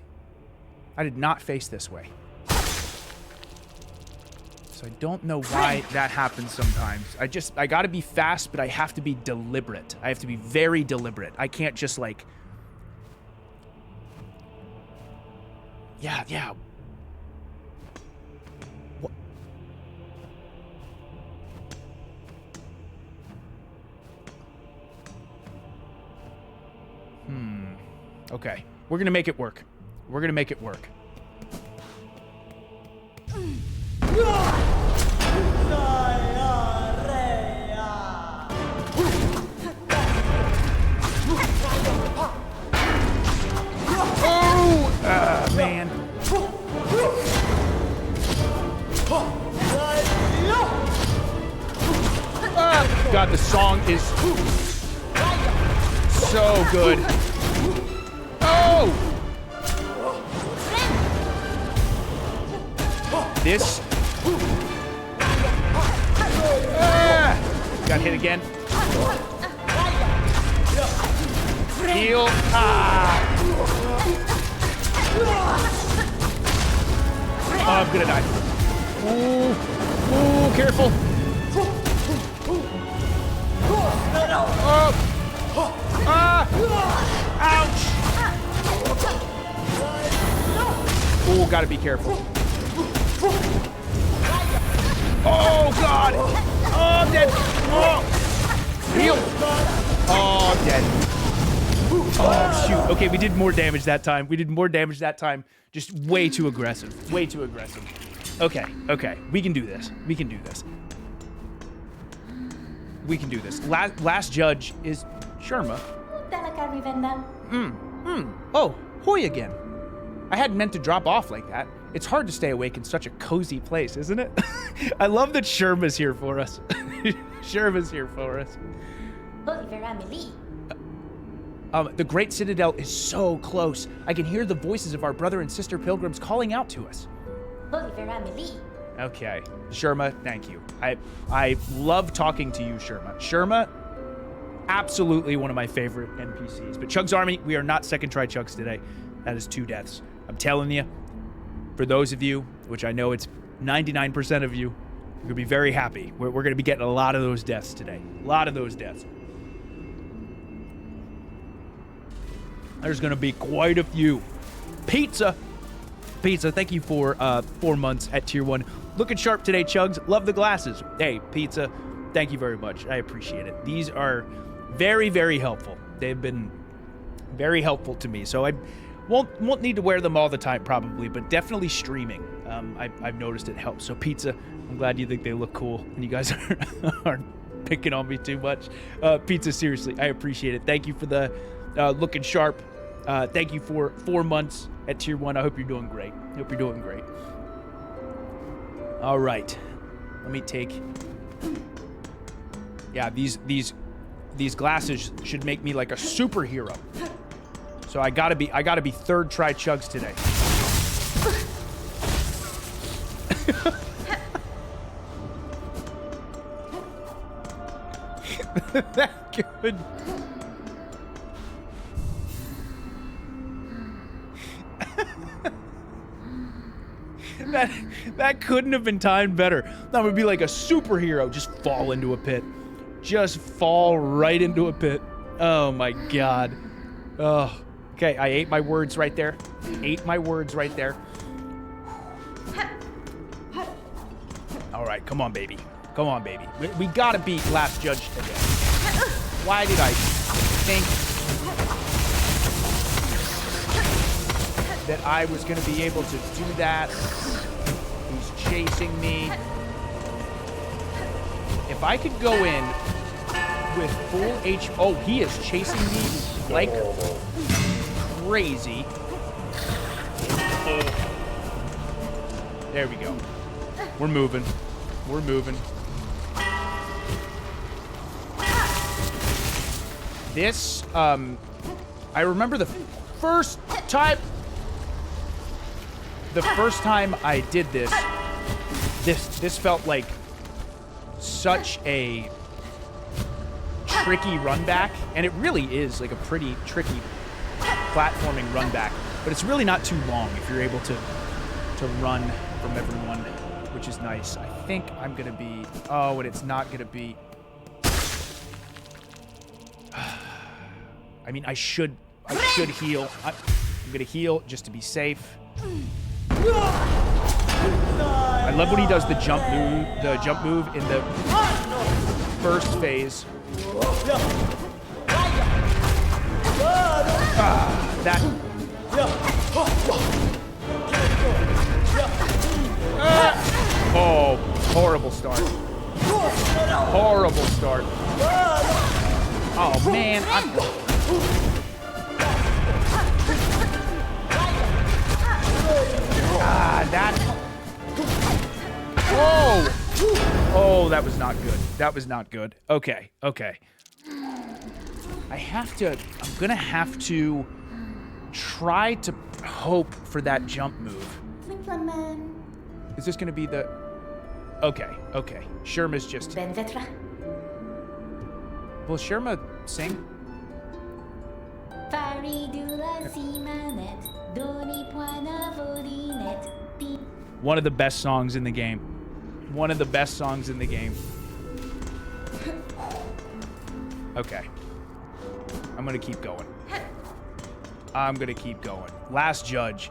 did not face this way. So I don't know why that happens sometimes. I gotta be fast, but I have to be deliberate. I have to be very deliberate. I can't just like... Yeah. What? Okay. We're gonna make it work. We're gonna make it work. Oh! Man. God, the song is so good. Oh! This. Got hit again. Heal. Oh, I'm gonna die. Ooh, careful. Ouch. Oh, gotta be careful. Oh, God. Oh, I'm dead. Oh. Heal. Oh, I'm dead. Oh, shoot. Okay, we did more damage that time. Just way too aggressive. Way too aggressive. Okay. We can do this. We can do this. Last judge is Sherma. Oh, Hoy again. I hadn't meant to drop off like that. It's hard to stay awake in such a cozy place, isn't it? I love that Sherma's here for us. Sherma's here for us. The Great Citadel is so close. I can hear the voices of our brother and sister pilgrims calling out to us. Okay, Sherma, thank you. I love talking to you, Sherma. Sherma, absolutely one of my favorite NPCs. But CHUGS Army, we are not second try Chugs today. That is 2 deaths. I'm telling you, for those of you, which I know it's 99% of you, you're gonna be very happy. We're gonna be getting a lot of those deaths today. A lot of those deaths. There's gonna be quite a few. Pizza, thank you for 4 months at tier 1. Looking sharp today, Chugs. Love the glasses. Hey, Pizza, thank you very much. I appreciate it. These are very, very helpful. They've been very helpful to me. So I won't need to wear them all the time probably, but definitely streaming. I've noticed it helps. So Pizza, I'm glad you think they look cool and you guys aren't picking on me too much. Pizza, seriously, I appreciate it. Thank you for the looking sharp. Thank you for 4 months at tier 1. I hope you're doing great. All right, let me take. Yeah, these glasses should make me like a superhero. So I gotta be third try Chugs today. That good. that couldn't have been timed better. That would be like a superhero. Just fall into a pit. Just fall right into a pit. Oh my god. Oh. Okay, I ate my words right there. Ate my words right there. All right, come on, baby. Come on, baby. We gotta beat Last Judge again. Why did I think that I was gonna be able to do that? He's chasing me. If I could go in with full H... Oh, he is chasing me like crazy. There we go. We're moving. We're moving. This, I remember the first time I did this felt like such a tricky run back, and it really is like a pretty tricky platforming run back, but it's really not too long if you're able to run from everyone, which is nice. I think I'm gonna be, oh, and it's not gonna be, I mean, I should heal. I'm gonna heal just to be safe. I love when he does the jump move in the first phase. That. Oh, horrible start. Horrible start. Oh man, that. Oh! Oh, that was not good. That was not good. Okay, okay. I'm gonna have to try to hope for that jump move. Is this gonna be the... Okay, okay. Sherma's just... Will Sherma sing? One of the best songs in the game. One of the best songs in the game. Okay. I'm gonna keep going. I'm gonna keep going. Last Judge.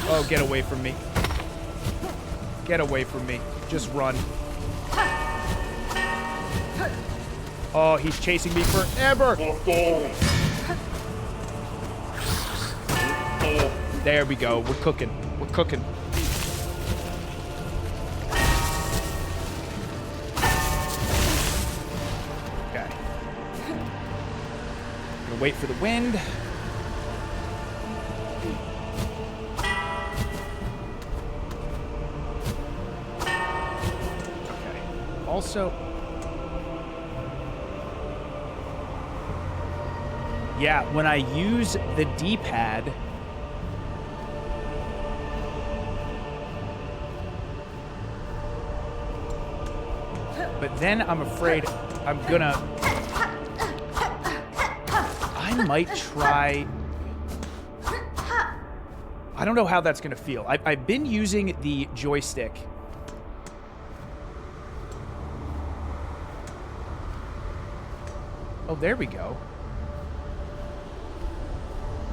Oh, get away from me. Get away from me. Just run. Oh, he's chasing me forever. There we go. We're cooking. We're cooking. Okay. Gonna wait for the wind. Okay. Also... Yeah, when I use the D-pad, but then I'm afraid I'm gonna... I might try... I don't know how that's gonna feel. I've been using the joystick. Oh, there we go.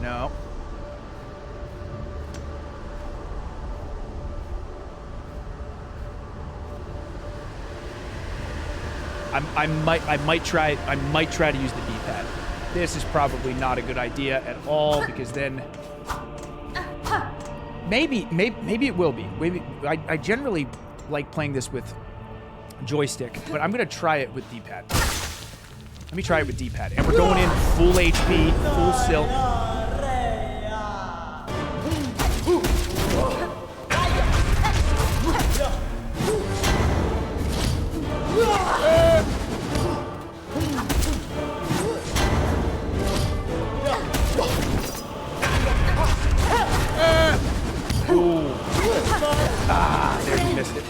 No. I might try to use the D-pad. This is probably not a good idea at all, because then maybe it will be. Maybe I generally like playing this with joystick, but I'm gonna try it with D-pad. Let me try it with D-pad, and we're going in full HP, full silk. There, you missed it.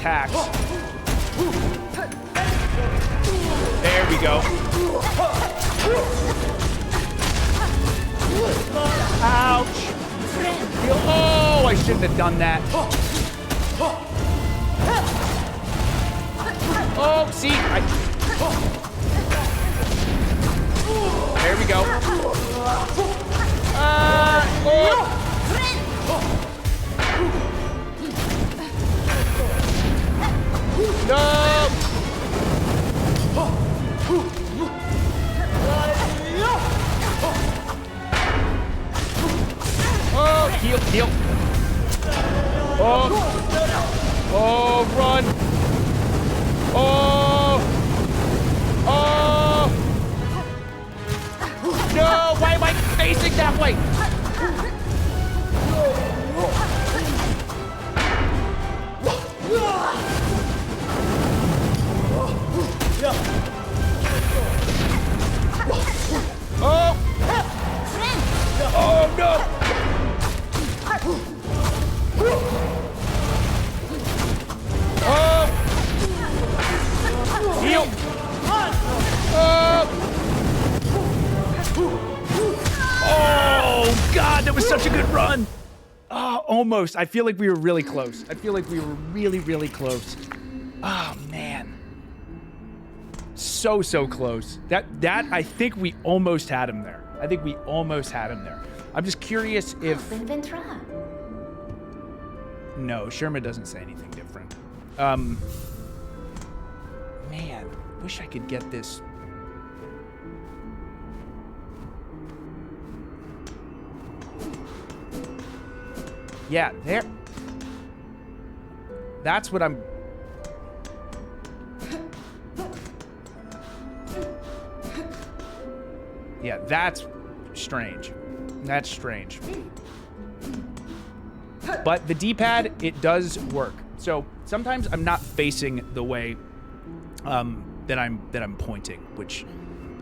attacks. There we go. Ouch. Oh, I shouldn't have done that. Oh, see, there we go. Oh. No! Oh, heal. Oh, run. Oh. No, why am I facing that way? Oh! Oh no! Oh! Heal! Oh God, that was such a good run! Oh, almost. I feel like we were really close. I feel like we were really, really close. Oh man. So close. That I think we almost had him there. I think we almost had him there. I'm just curious if... No, Sherma doesn't say anything different. Man, wish I could get this. Yeah, there. That's what I'm... Yeah, that's strange. That's strange. But the D-pad, it does work. So sometimes I'm not facing the way that I'm pointing, which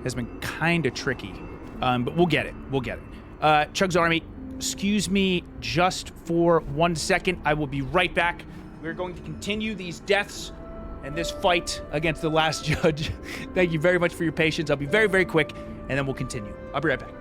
has been kind of tricky. But we'll get it. We'll get it. CHUGS Army, excuse me just for 1 second. I will be right back. We're going to continue these deaths and this fight against the last judge. Thank you very much for your patience. I'll be very, very quick, and then we'll continue. I'll be right back.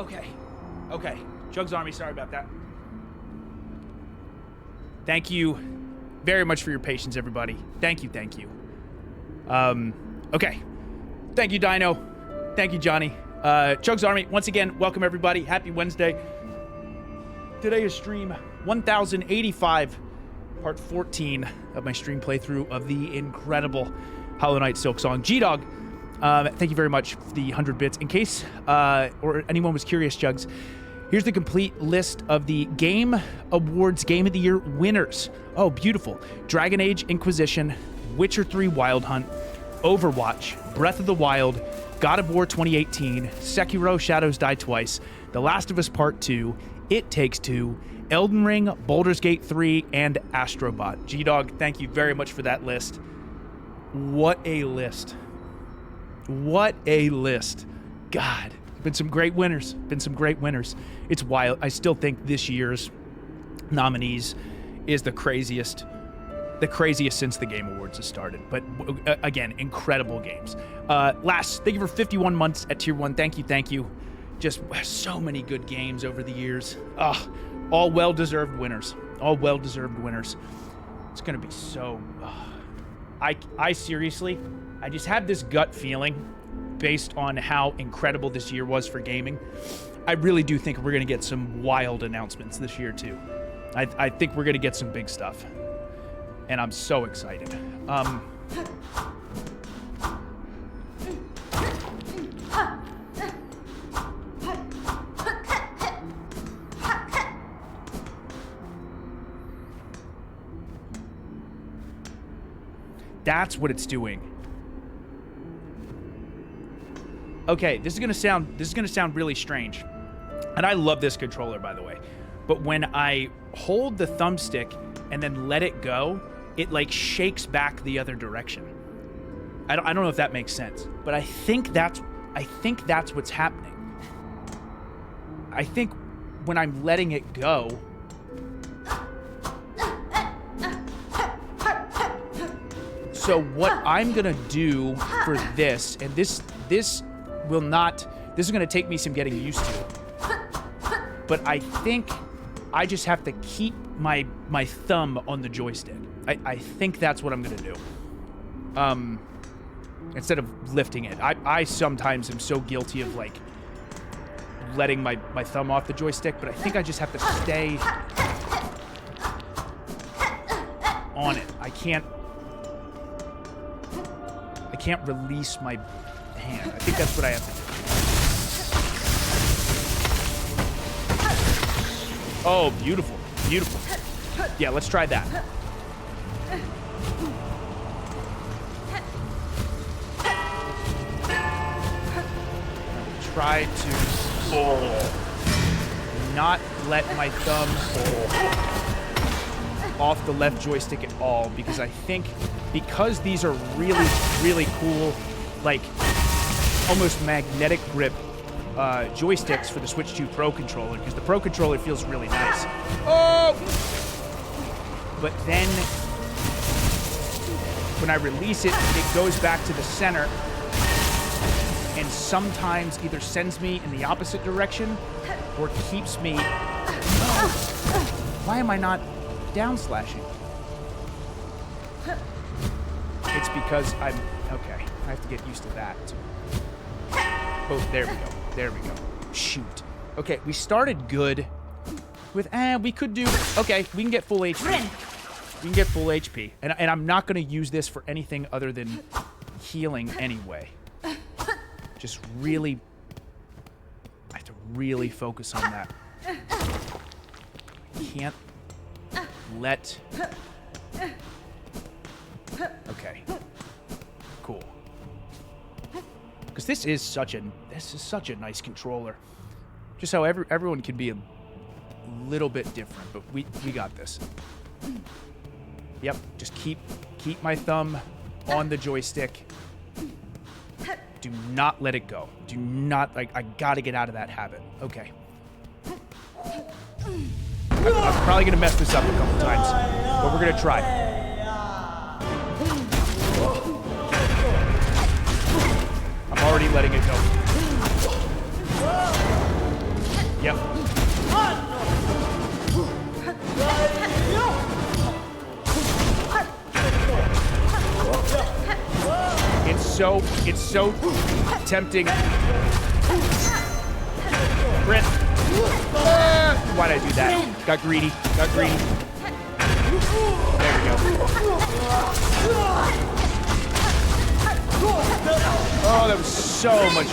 Okay. Okay. CHUGS Army, sorry about that. Thank you very much for your patience, everybody. Thank you, thank you. Okay. Thank you, Dino. Thank you, Johnny. CHUGS Army, once again, welcome everybody. Happy Wednesday. Today is stream 1085, part 14 of my stream playthrough of the incredible Hollow Knight Silksong. G-Dog, thank you very much for the 100 bits. In case or anyone was curious, CHUGS, here's the complete list of the Game Awards Game of the Year winners. Oh, beautiful. Dragon Age Inquisition, Witcher 3 Wild Hunt, Overwatch, Breath of the Wild, God of War 2018, Sekiro Shadows Die Twice, The Last of Us Part 2, It Takes Two, Elden Ring, Baldur's Gate 3, and Astrobot. G-Dog, thank you very much for that list. What a list. What a list. God, been some great winners. Been some great winners. It's wild. I still think this year's nominees is the craziest since the Game Awards has started. But again, incredible games. Last, thank you for 51 months at Tier 1. Thank you. Just so many good games over the years. All well-deserved winners. All well-deserved winners. It's going to be so... I seriously, I just have this gut feeling based on how incredible this year was for gaming. I really do think we're going to get some wild announcements this year, too. I think we're going to get some big stuff. And I'm so excited. That's what it's doing. Okay, this is gonna sound really strange. And I love this controller, by the way. But when I hold the thumbstick and then let it go, it like shakes back the other direction. I don't know if that makes sense, but I think that's what's happening. I think when I'm letting it go, so what I'm gonna do for this, and this is gonna take me some getting used to, but I think I just have to keep my thumb on the joystick. I think that's what I'm gonna do. Instead of lifting it. I sometimes am so guilty of like letting my thumb off the joystick, but I think I just have to stay on it. I can't release my hand. I think that's what I have to do. Oh, beautiful. Beautiful. Yeah, let's try that. Try to not let my thumb off the left joystick at all, because I think because these are really, really cool, like almost magnetic grip joysticks for the Switch 2 Pro controller, because the Pro controller feels really nice. Oh! But then when I release it, it goes back to the center and sometimes either sends me in the opposite direction or keeps me... Why am I not down slashing? It's because I'm... Okay, I have to get used to that. Oh, there we go. There we go. Shoot. Okay, we started good with... we could do... Okay, we can get full HP. We can get full HP. And I'm not going to use this for anything other than healing anyway. Just really... I have to really focus on that. Can't let... Okay. Cool. Because this is such a nice controller. Just how everyone can be a little bit different, but we got this. Yep, just keep my thumb on the joystick. Do not let it go. Do not, I gotta get out of that habit. Okay. I'm probably gonna mess this up a couple times, but we're gonna try. I'm already letting it go. Yep. It's so tempting. Brit. Why'd I do that? Got greedy. Got greedy. There we go. Oh, that was so much.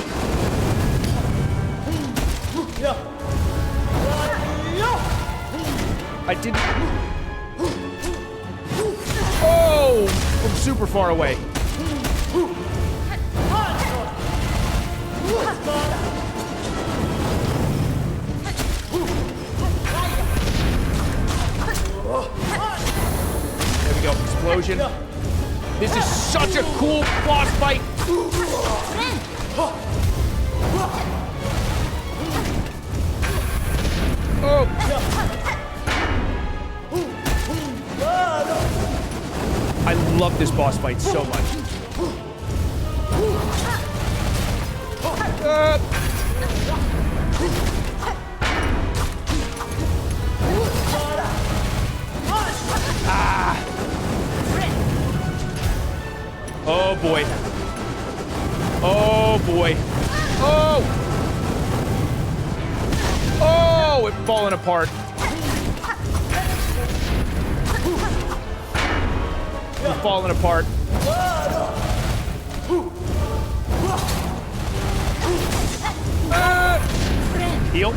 I didn't. Oh, from super far away. There we go, explosion. This is such a cool boss fight. Oh. I love this boss fight so much. Oh boy. Oh boy. Oh! Oh, it's falling apart. It's falling apart. Heal.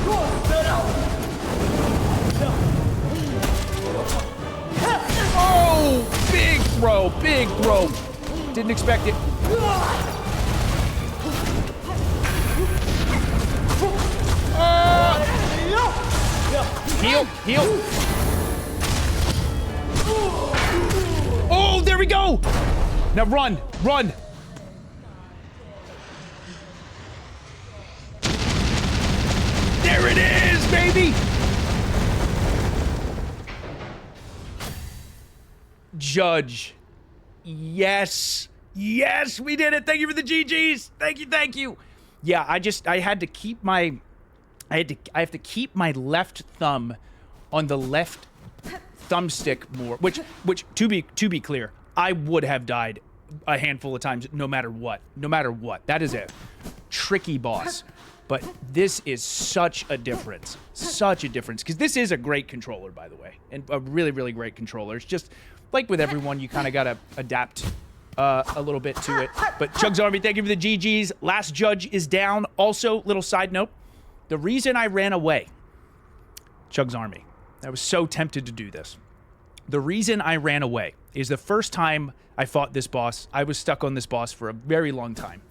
Oh, big throw, big throw. Didn't expect it. Heal, heal. Oh, there we go. Now run, run. There it is, baby. Judge. Yes. Yes, we did it. Thank you for the GGs. Thank you, thank you. Yeah, I had to keep my I have to keep my left thumb on the left thumbstick more, which to be clear, I would have died a handful of times no matter what. No matter what. That is a tricky boss. But this is such a difference. Such a difference. Because this is a great controller, by the way. And a really, really great controller. It's just, like with everyone, you kind of got to adapt a little bit to it. But CHUGS Army, thank you for the GGs. Last judge is down. Also, little side note. The reason I ran away, CHUGS Army, I was so tempted to do this. The reason I ran away is the first time I fought this boss, I was stuck on this boss for a very long time.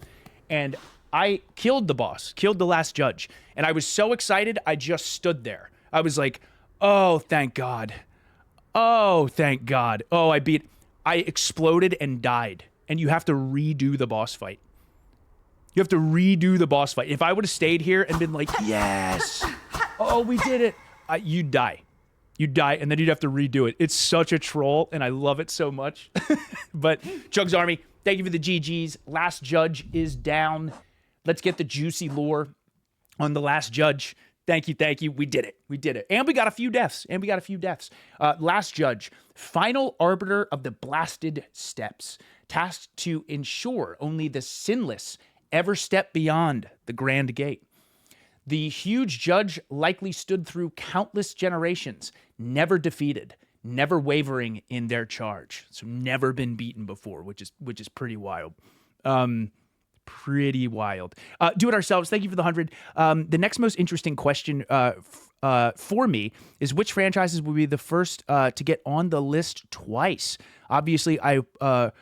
And I killed the boss, killed the last judge. And I was so excited, I just stood there. I was like, oh, thank God. Oh, thank God. Oh, I exploded and died. And you have to redo the boss fight. You have to redo the boss fight. If I would have stayed here and been like, yes, oh, we did it, you'd die. You'd die, and then you'd have to redo it. It's such a troll, and I love it so much. But CHUGS Army, thank you for the GGs. Last judge is down. Let's get the juicy lore on the last judge. Thank you, thank you. We did it. We did it. And we got a few deaths. Last judge, final arbiter of the blasted steps, tasked to ensure only the sinless ever step beyond the grand gate. The huge judge likely stood through countless generations, never defeated, never wavering in their charge. So never been beaten before, which is pretty wild. Pretty wild. Do it ourselves. Thank you for the 100. The next most interesting question for me is which franchises will be the first to get on the list twice? Obviously, the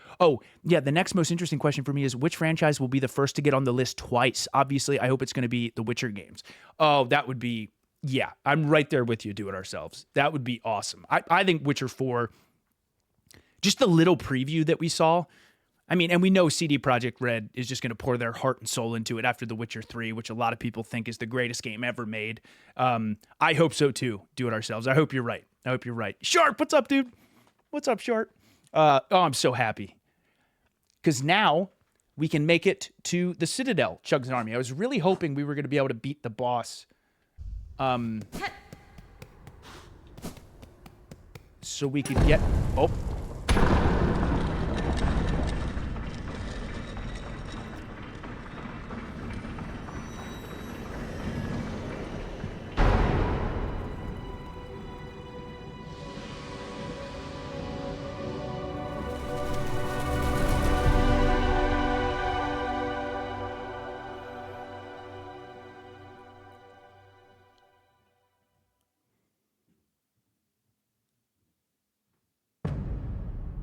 next most interesting question for me is which franchise will be the first to get on the list twice? Obviously, I hope it's going to be the Witcher games. Oh, that would be, yeah, I'm right there with you. Do it ourselves. That would be awesome. I think Witcher 4, just the little preview that we saw, I mean, and we know CD Projekt Red is just going to pour their heart and soul into it after The Witcher 3, which a lot of people think is the greatest game ever made. I hope so too. Do it ourselves. I hope you're right. Sharp, what's up, dude? What's up, Sharp? I'm so happy. Because now we can make it to the Citadel, CHUGS Army. I was really hoping we were going to be able to beat the boss So we could get... Oh.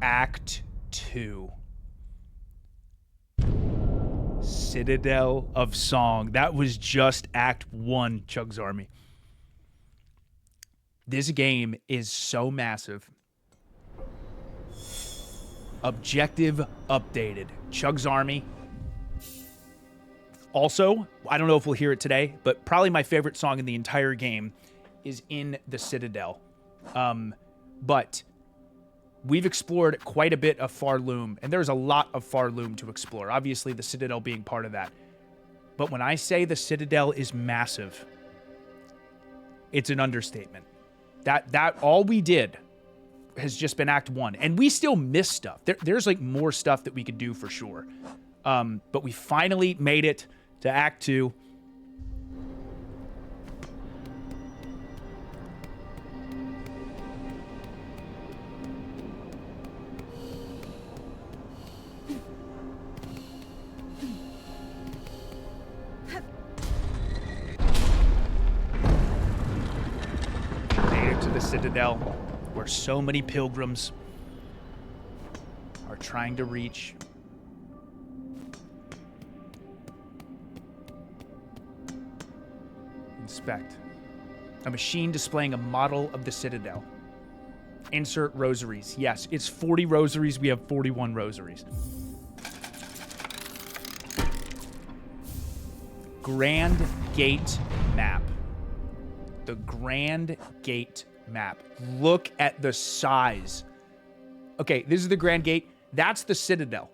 Act 2. Citadel of Song. That was just Act 1, Chugs Army. This game is so massive. Objective updated. Chugs Army. Also, I don't know if we'll hear it today, but probably my favorite song in the entire game is In the Citadel. But we've explored quite a bit of Farloom, and there's a lot of Farloom to explore. Obviously, the Citadel being part of that. But when I say the Citadel is massive, it's an understatement. That all we did has just been Act 1, and we still miss stuff. There's like more stuff that we could do for sure. But we finally made it to Act 2. Citadel, where so many pilgrims are trying to reach. Inspect. A machine displaying a model of the Citadel. Insert rosaries. Yes, it's 40 rosaries. We have 41 rosaries. Grand Gate map. The Grand Gate map. Look at the size. Okay, this is the Grand Gate. That's the Citadel.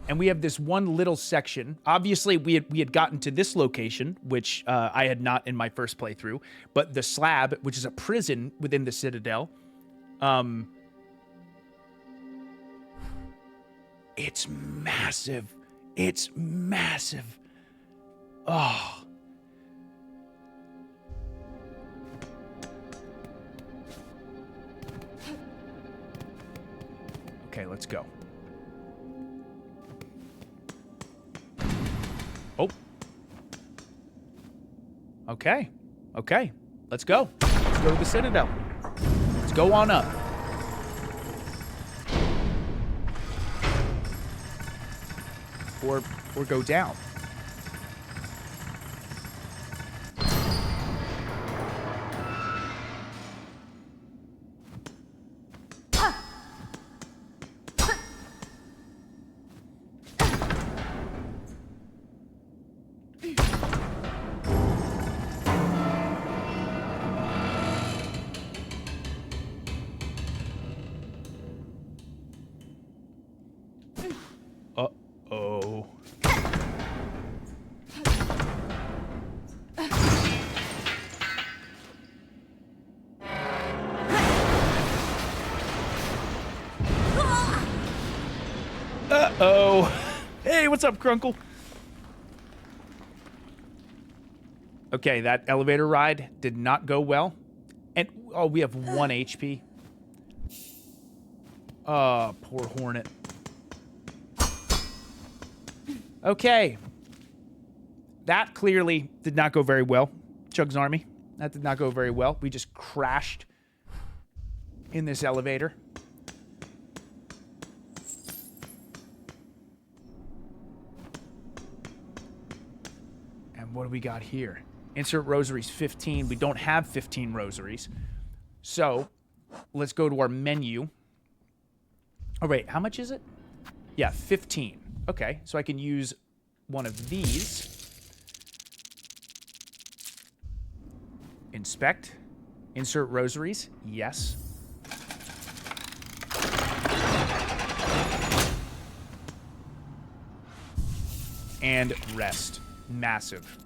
And we have this one little section. Obviously, we had gotten to this location, which I had not in my first playthrough. But the slab, which is a prison within the Citadel, it's massive. It's massive. Oh. Okay, let's go. Oh. Okay. Okay. Let's go. Let's go to the Citadel. Let's go on up. Or go down. Uh-oh. Uh-oh. Hey, what's up, Crunkle? Okay, that elevator ride did not go well. And, oh, we have 1 HP. Oh, poor Hornet. Okay. That clearly did not go very well. Chugs Army. That did not go very well. We just crashed in this elevator. And what do we got here? Insert rosaries 15. We don't have 15 rosaries. So, let's go to our menu. Oh, wait. How much is it? Yeah, 15. Okay, so I can use one of these. Inspect. Insert rosaries. Yes. And rest. Massive.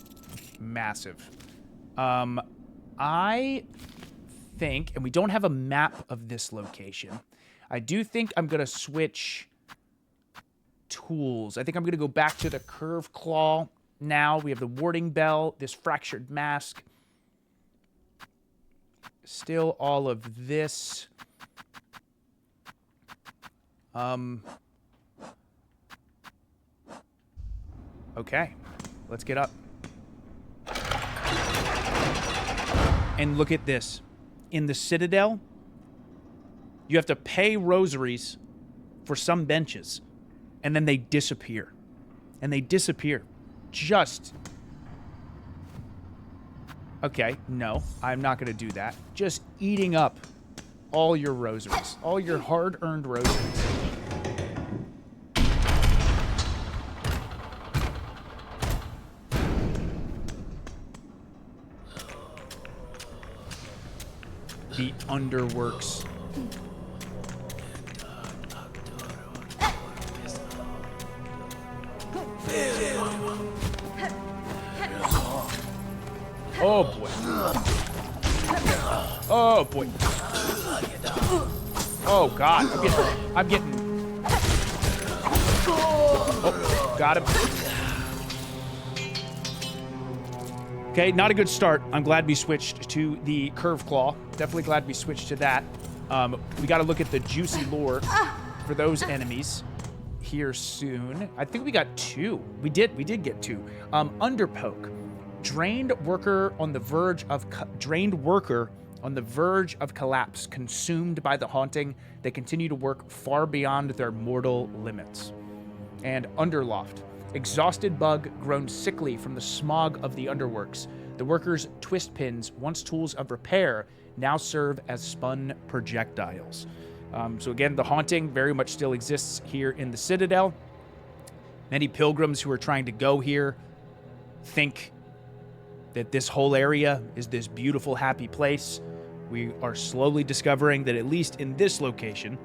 Massive. I think, and we don't have a map of this location, I do think I'm going to switch tools. I think I'm going to go back to the curve claw now. We have the warding bell, this fractured mask. Still all of this. Okay, let's get up. And look at this. In the Citadel, you have to pay rosaries for some benches, and then they disappear. And they disappear. Just... Okay, no, I'm not going to do that. Just eating up all your rosaries. All your hard-earned rosaries. The underworks. Oh boy. Oh boy. Oh god, I'm getting. Oh, got him. Okay, not a good start. I'm glad we switched to the curve claw. Definitely glad we switched to that. We got to look at the juicy lore for those enemies here soon. I think we got 2. We did get 2. Underpoke. Drained worker on the verge of collapse, consumed by the haunting. They continue to work far beyond their mortal limits. And Underloft. Exhausted bug, grown sickly from the smog of the underworks. The workers' twist pins, once tools of repair, now serve as spun projectiles. So again, the haunting very much still exists here in the Citadel. Many pilgrims who are trying to go here think that this whole area is this beautiful, happy place. We are slowly discovering that at least in this location,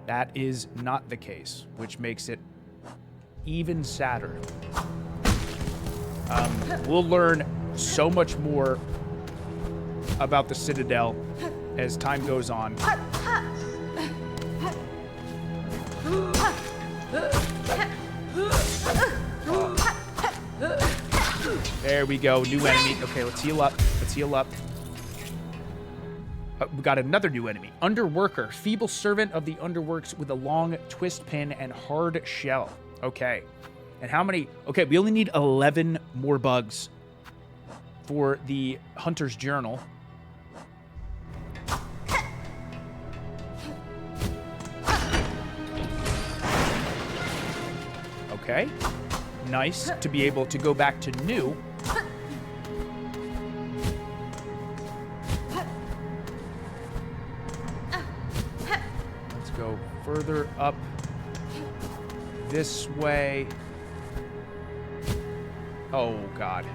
that is not the case, which makes it even sadder. We'll learn so much more about the Citadel as time goes on. There we go, new enemy. Okay, let's heal up. Let's heal up. We got another new enemy. Underworker, feeble servant of the underworks with a long twist pin and hard shell. Okay. And how many? Okay, we only need 11 more bugs for the Hunter's Journal. Okay. Nice to be able to go back to new. Let's go further up this way. Oh, God.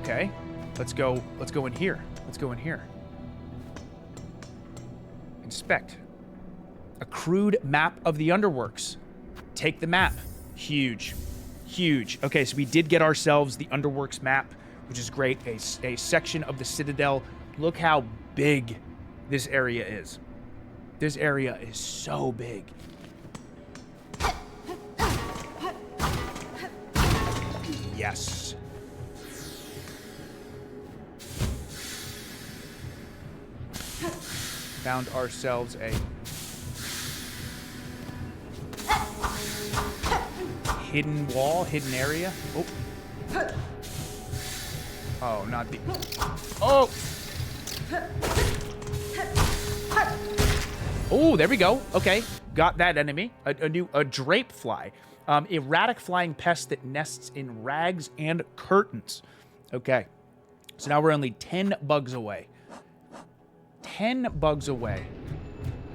Okay. Let's go in here. Let's go in here. Inspect. A crude map of the underworks. Take the map. Huge. Huge. Okay, so we did get ourselves the underworks map, which is great. A section of the Citadel. Look how big this area is. This area is so big. Yes. Found ourselves a hidden wall, hidden area. Oh. Oh, not the... Oh! Oh, there we go. Okay, got that enemy. A drape fly. Erratic flying pest that nests in rags and curtains. Okay, so now we're only 10 bugs away. 10 bugs away.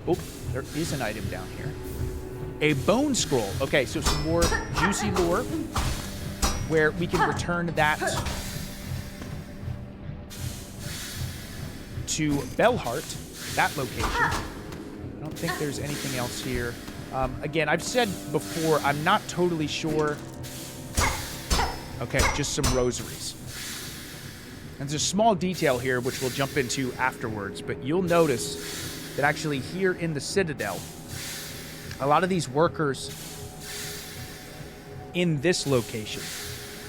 Oh, there is an item down here. A bone scroll. Okay, so some more juicy lore where we can return that to Bellheart, that location. I don't think there's anything else here. Again, I've said before, I'm not totally sure. Okay, just some rosaries. And there's a small detail here, which we'll jump into afterwards, but you'll notice that actually here in the Citadel, a lot of these workers in this location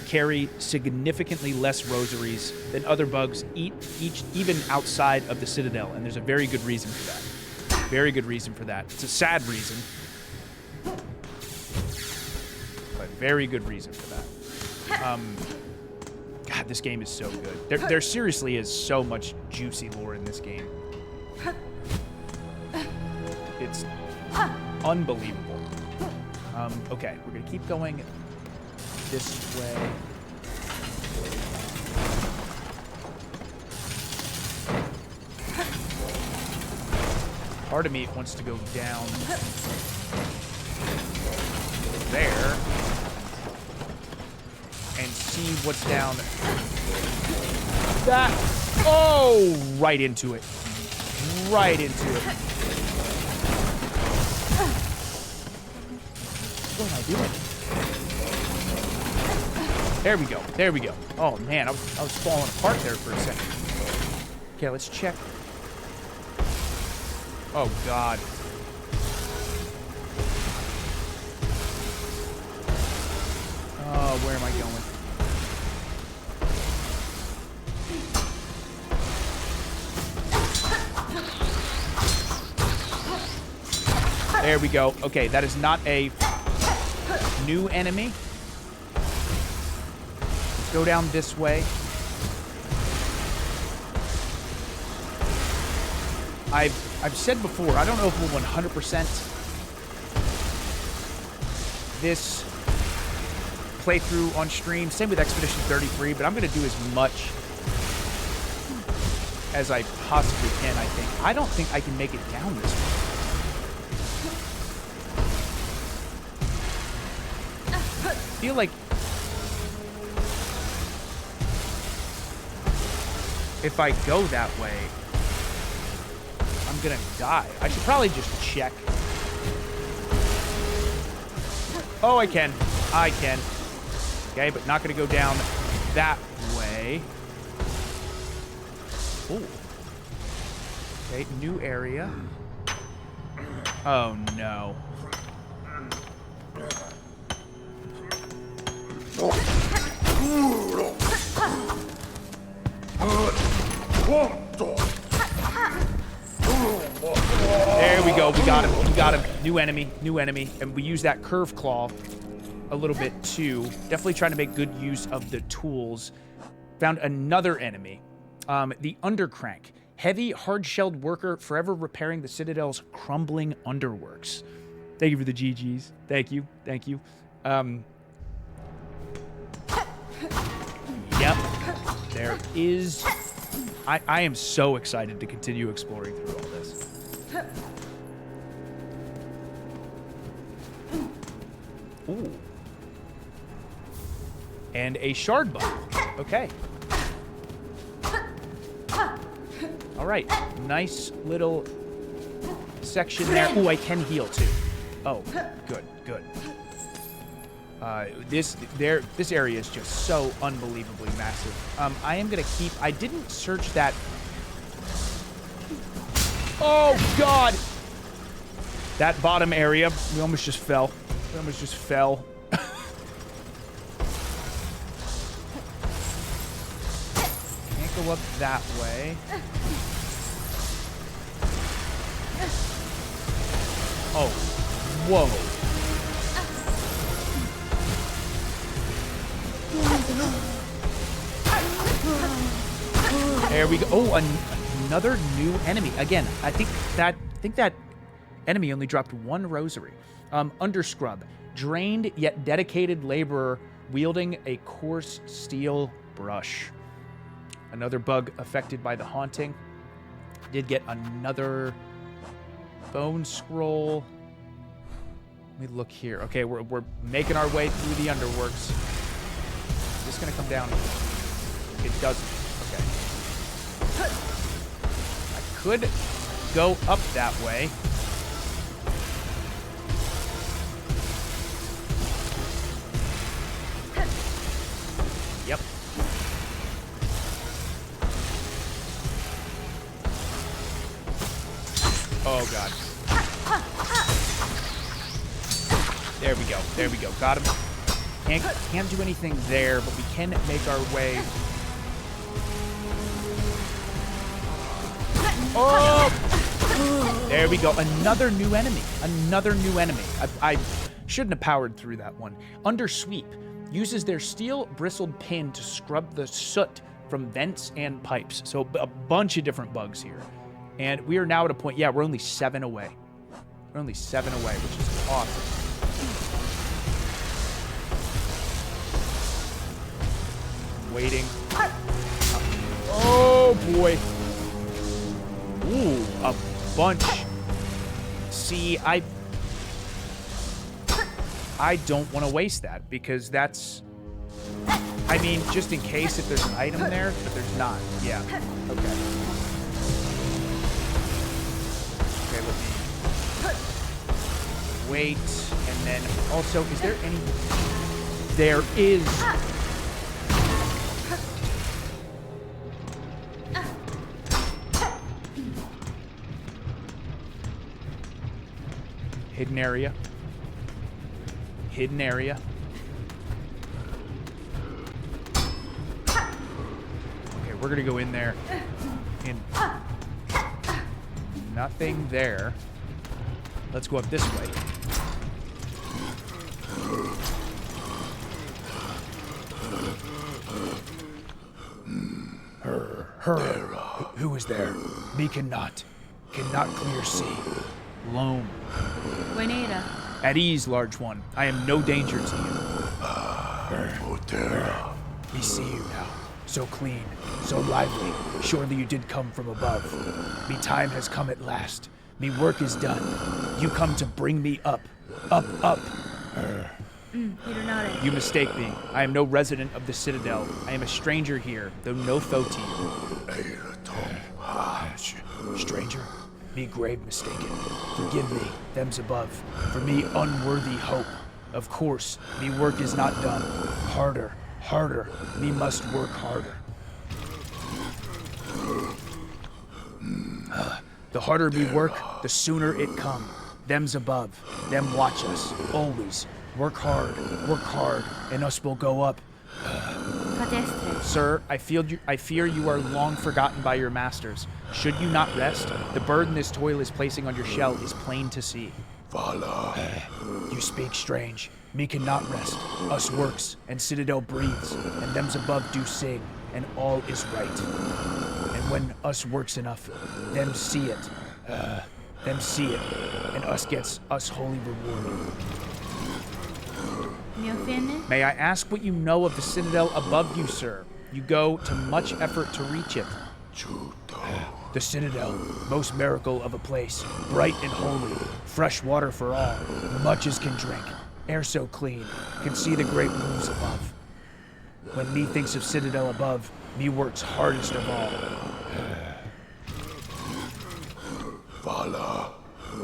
carry significantly less rosaries than other bugs even outside of the Citadel, and there's a very good reason for that. Very good reason for that. It's a sad reason, but very good reason for that. God, this game is so good. There seriously is so much juicy lore in this game. It's unbelievable. Okay, we're gonna keep going this way. Part of me wants to go down there and see what's down that. Oh, right into it. Right into it. What am I doing? There we go. There we go. Oh, man. I was falling apart there for a second. Okay, let's check. Oh, God. Oh, where am I going? There we go. Okay, that is not a new enemy. Let's go down this way. I've said before, I don't know if we'll 100% this playthrough on stream. Same with Expedition 33, but I'm going to do as much as I possibly can, I think. I don't think I can make it down this way. I feel like if I go that way, I'm gonna die. I should probably just check. Oh, I can. I can. Okay, but not gonna go down that way. Ooh. Okay, new area. Oh, no. There we go. We got him. We got him. New enemy. New enemy. And we use that curve claw a little bit too. Definitely trying to make good use of the tools. Found another enemy. The Undercrank. Heavy, hard-shelled worker forever repairing the Citadel's crumbling underworks. Thank you for the GGs. Thank you. Thank you. Yep. There is... I am so excited to continue exploring through all this. Ooh. And a shard bug. Okay. All right. Nice little section there. Ooh, I can heal too. Oh, good, good. This area is just so unbelievably massive. I am gonna keep. I didn't search that. Oh God! That bottom area. We almost just fell. We almost just fell. Can't go up that way. Oh, whoa. There we go. Oh, another new enemy. Again, I think that enemy only dropped one rosary. Underscrub. Drained yet dedicated laborer wielding a coarse steel brush. Another bug affected by the haunting. Did get another bone scroll. Let me look here. Okay, we're making our way through the underworks. Is this gonna come down? It doesn't. Okay. I could go up that way. Yep. Oh, God. There we go. There we go. Got him. Can't do anything there, but we can make our way. Oh! There we go. Another new enemy. Another new enemy. I shouldn't have powered through that one. Undersweep uses their steel bristled pin to scrub the soot from vents and pipes. So a bunch of different bugs here. And we are now at a point, yeah, we're only 7 away. We're only 7 away, which is awesome. Waiting. Oh, boy. Ooh, a bunch. See, I don't want to waste that because that's... I mean, just in case if there's an item there, but there's not. Yeah. Okay. Okay, let me wait. And then also, is there any... There is... Hidden area. Hidden area. Okay, we're gonna go in there. And nothing there. Let's go up this way. Who is there? Me cannot clear see. Loam. Buenera. At ease, large one. I am no danger to you. We see you now. So clean, so lively. Surely you did come from above. Me time has come at last. Me work is done. You come to bring me up. Up, up. You mistake me. I am no resident of the Citadel. I am a stranger here, though no foe to you. Stranger? Me grave mistaken. Forgive me, them's above. For me unworthy hope. Of course, me work is not done. Harder, harder. Me must work harder. The harder me work, the sooner it come. Them's above. Them watch us. Always. Work hard, and us will go up. Sir, I fear you are long forgotten by your masters. Should you not rest, the burden this toil is placing on your shell is plain to see. You speak strange. Me cannot rest. Us works, and Citadel breathes, and them's above do sing, and all is right. And when us works enough, them see it. And us gets us holy reward. May I ask what you know of the Citadel above you, sir? You go to much effort to reach it. The Citadel, most miracle of a place, bright and holy, fresh water for all, much as can drink, air so clean, can see the great rooms above. When me thinks of Citadel above, me works hardest of all.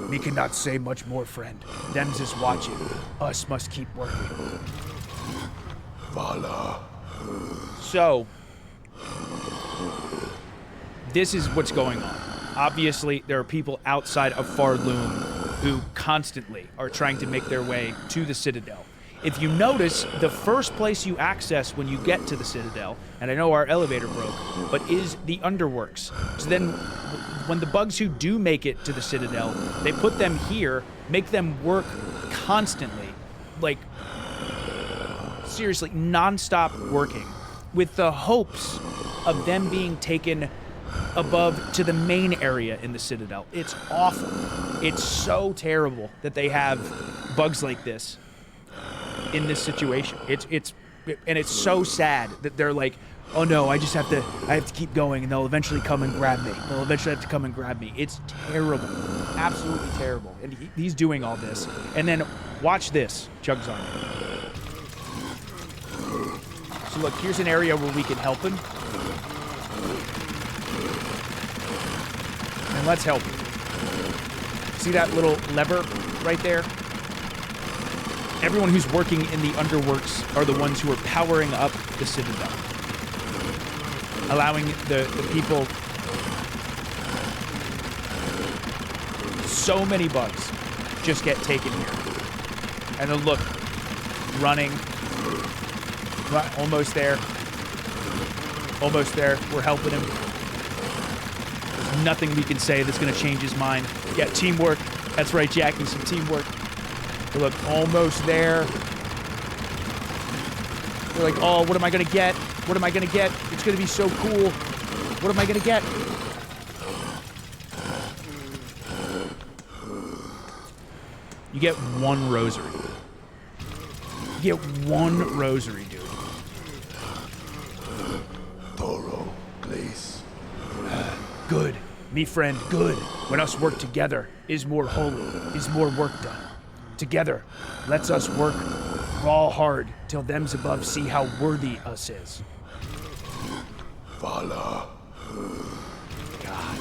Me cannot say much more, friend. Them's is watching. Us must keep working. So, this is what's going on. Obviously, there are people outside of Farloom who constantly are trying to make their way to the Citadel. If you notice, the first place you access when you get to the Citadel, and I know our elevator broke, but is the underworks. So then, when the bugs who do make it to the Citadel, they put them here, make them work constantly, like, seriously, non-stop working, with the hopes of them being taken above to the main area in the Citadel. It's awful. It's so terrible that they have bugs like this in this situation. It's so sad that they're like, oh no, I have to keep going, and they'll eventually come and grab me. They'll eventually have to come and grab me. It's terrible. Absolutely terrible. And he's doing all this. And then watch this, CHUGS Army. So look, here's an area where we can help him. And let's help him. See that little lever right there? everyone who's working in the underworks are the ones who are powering up the Citadel, allowing the people. So many bugs just get taken here. And then look, running. Almost there. Almost there. We're helping him. There's nothing we can say that's going to change his mind. Yeah, teamwork. That's right, Jackie, some teamwork. Look, almost there. We're like, oh, what am I going to get? What am I going to get? It's going to be so cool. What am I going to get? You get one rosary. You get one rosary, dude. Toro, please. Good. Me friend, good. When us work together is more holy, is more work done. Together, lets us work raw hard till them's above see how worthy us is. Vala. God.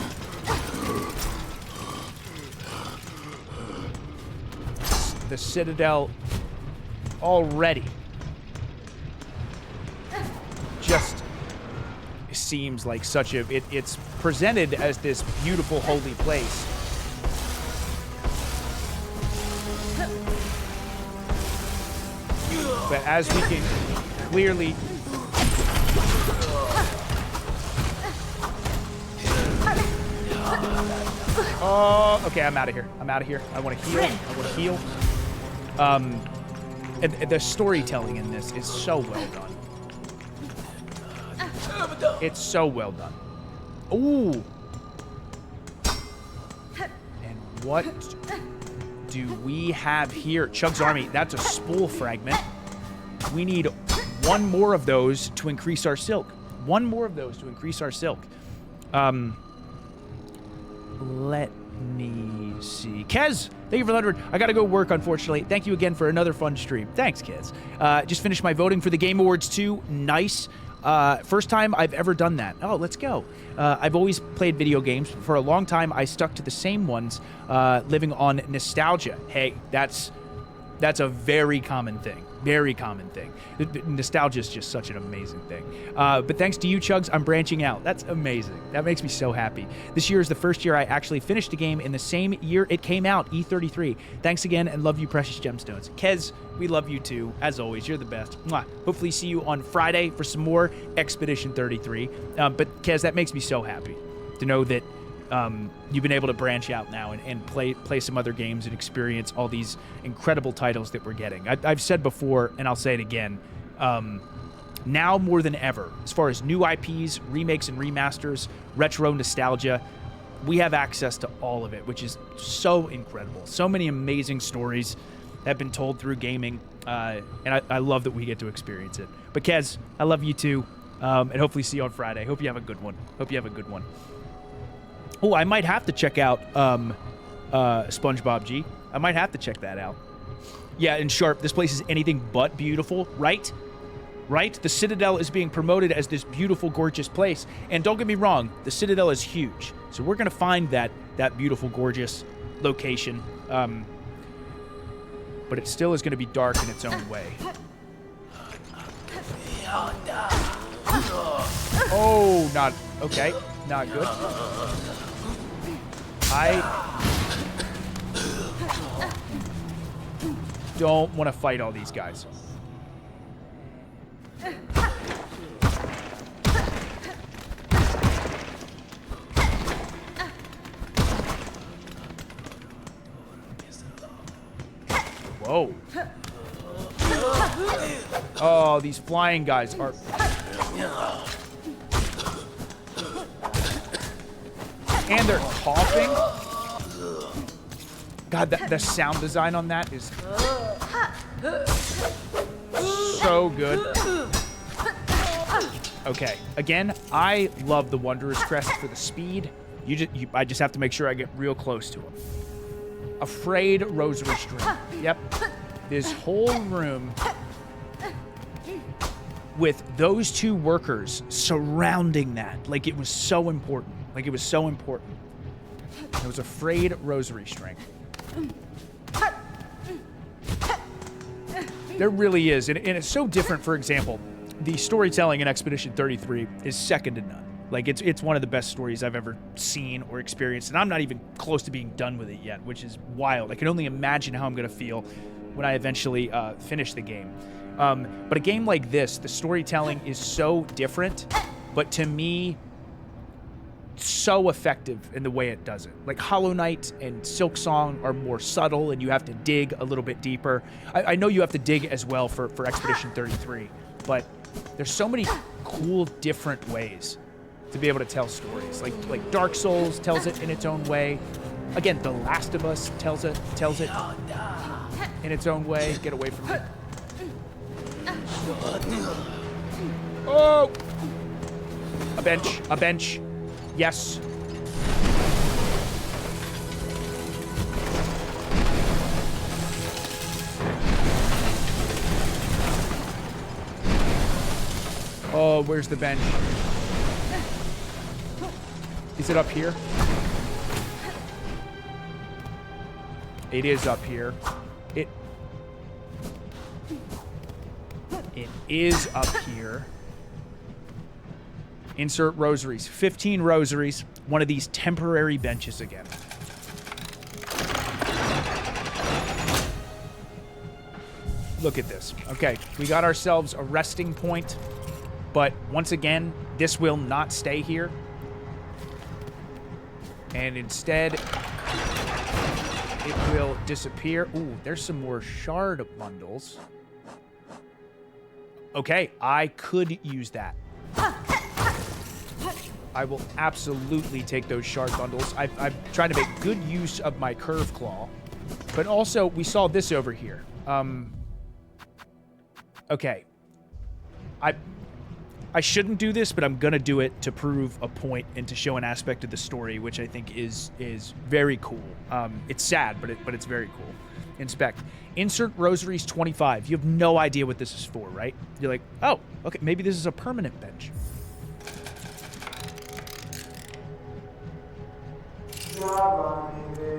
The Citadel already just seems like such a... It's presented as this beautiful, holy place. But as we can clearly... Oh, okay, I'm out of here. I'm out of here. I want to heal. I want to heal. And the storytelling in this is so well done. It's so well done. Ooh. And what do we have here? CHUGS Army. That's a spool fragment. We need one more of those to increase our silk. One more of those to increase our silk. Let me see. Kez, thank you for the 100. I gotta go work, unfortunately. Thank you again for another fun stream. Thanks, Kez. Just finished my voting for the Game Awards 2. Nice. First time I've ever done that. Oh, let's go. I've always played video games. For a long time, I stuck to the same ones, living on nostalgia. Hey, that's a very common thing. Very common thing. Nostalgia is just such an amazing thing. But thanks to you, CHUGS, I'm branching out. That's amazing. That makes me so happy. This year is the first year I actually finished a game in the same year it came out, E33. Thanks again, and love you, Precious Gemstones. Kez, we love you too. As always, you're the best. Mwah. Hopefully see you on Friday for some more Expedition 33. But Kez, that makes me so happy to know that you've been able to branch out now and play some other games and experience all these incredible titles that we're getting. I've said before, and I'll say it again, now more than ever, as far as new IPs, remakes and remasters, retro nostalgia, we have access to all of it, which is so incredible. So many amazing stories have been told through gaming, and I love that we get to experience it. But Kez, I love you too, and hopefully see you on Friday. Hope you have a good one. Hope you have a good one. Oh, I might have to check out SpongeBob G. I might have to check that out. Yeah, and Sharp, this place is anything but beautiful, right? Right? The Citadel is being promoted as this beautiful, gorgeous place. And don't get me wrong, the Citadel is huge. So we're going to find that beautiful, gorgeous location. But it still is going to be dark in its own way. Oh, not... Okay, not good. I don't want to fight all these guys. Whoa. Oh, these flying guys are... And they're coughing. God, the sound design on that is so good. Okay, again, I love the Wanderer's Crest for the speed. I just have to make sure I get real close to him. Afraid Rosary String. Yep. This whole room with those two workers surrounding that. Like, it was so important. Like, it was so important. It was Afraid Rosary String. There really is. And it's so different. For example, the storytelling in Expedition 33 is second to none. Like, it's one of the best stories I've ever seen or experienced, and I'm not even close to being done with it yet, which is wild. I can only imagine how I'm going to feel when I eventually finish the game. But a game like this, the storytelling is so different, but to me, so effective in the way it does it. Like, Hollow Knight and Silksong are more subtle, and you have to dig a little bit deeper. I know you have to dig as well for Expedition 33, but there's so many cool different ways to be able to tell stories. Like Dark Souls tells it in its own way. Again, The Last of Us tells it in its own way. Get away from me. Oh! A bench. Yes. Oh, where's the bench? Is it up here? It is up here. It is up here. Insert rosaries. 15 rosaries. One of these temporary benches again. Look at this. Okay, we got ourselves a resting point, but once again, this will not stay here. And instead, it will disappear. Ooh, there's some more shard bundles. Okay, I could use that. I will absolutely take those shard bundles. I've tried to make good use of my curve claw. But also, we saw this over here. Okay. I shouldn't do this, but I'm going to do it to prove a point and to show an aspect of the story, which I think is very cool. It's sad, but it's very cool. Inspect. Insert rosaries 25. You have no idea what this is for, right? You're like, oh, okay, maybe this is a permanent bench.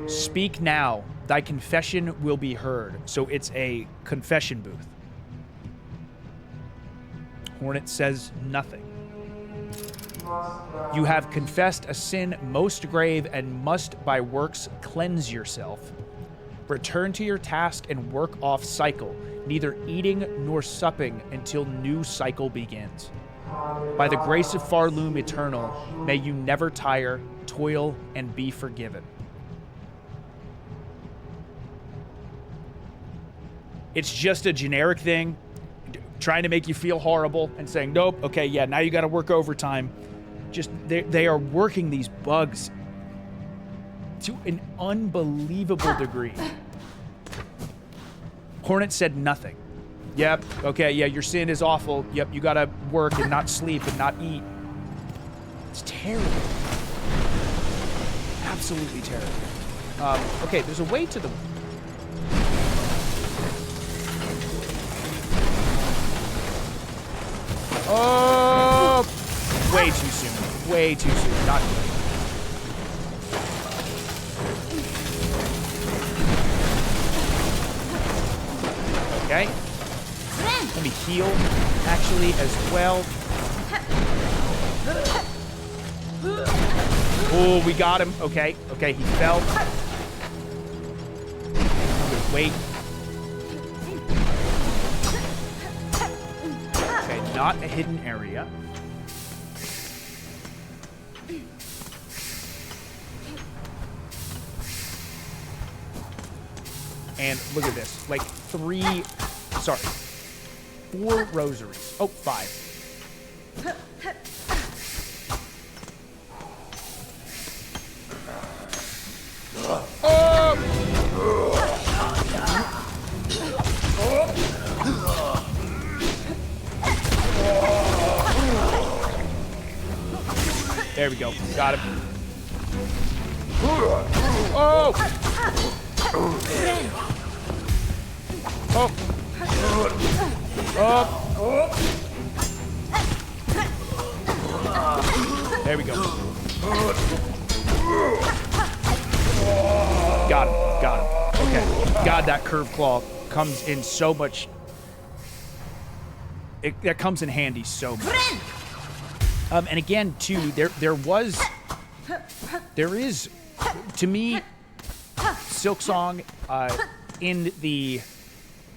Speak now. Thy confession will be heard. So it's a confession booth. Hornet says nothing. You have confessed a sin most grave and must by works cleanse yourself. Return to your task and work off cycle, neither eating nor supping until new cycle begins. By the grace of Farloom Eternal, may you never tire, toil, and be forgiven. It's just a generic thing, trying to make you feel horrible and saying, nope, okay, yeah, now you got to work overtime. Just, they are working these bugs to an unbelievable degree. Hornet said nothing. Yep, okay, yeah, your sin is awful. Yep, you got to work and not sleep and not eat. It's terrible. Absolutely terrible. Okay, there's a way to the... Oh! Way too soon. Way too soon. Not good. Okay. Let me heal, actually, as well. Oh, we got him. Okay. Okay, he fell. I'm gonna wait. Not a hidden area. And look at this. Like 4 rosaries. Oh, 5. There we go. Got him. Oh! Oh! Oh! There we go. Got him. Got him. Okay. God, that curved claw comes in so much that comes in handy so much. And again, too, there is, to me, Silksong in the,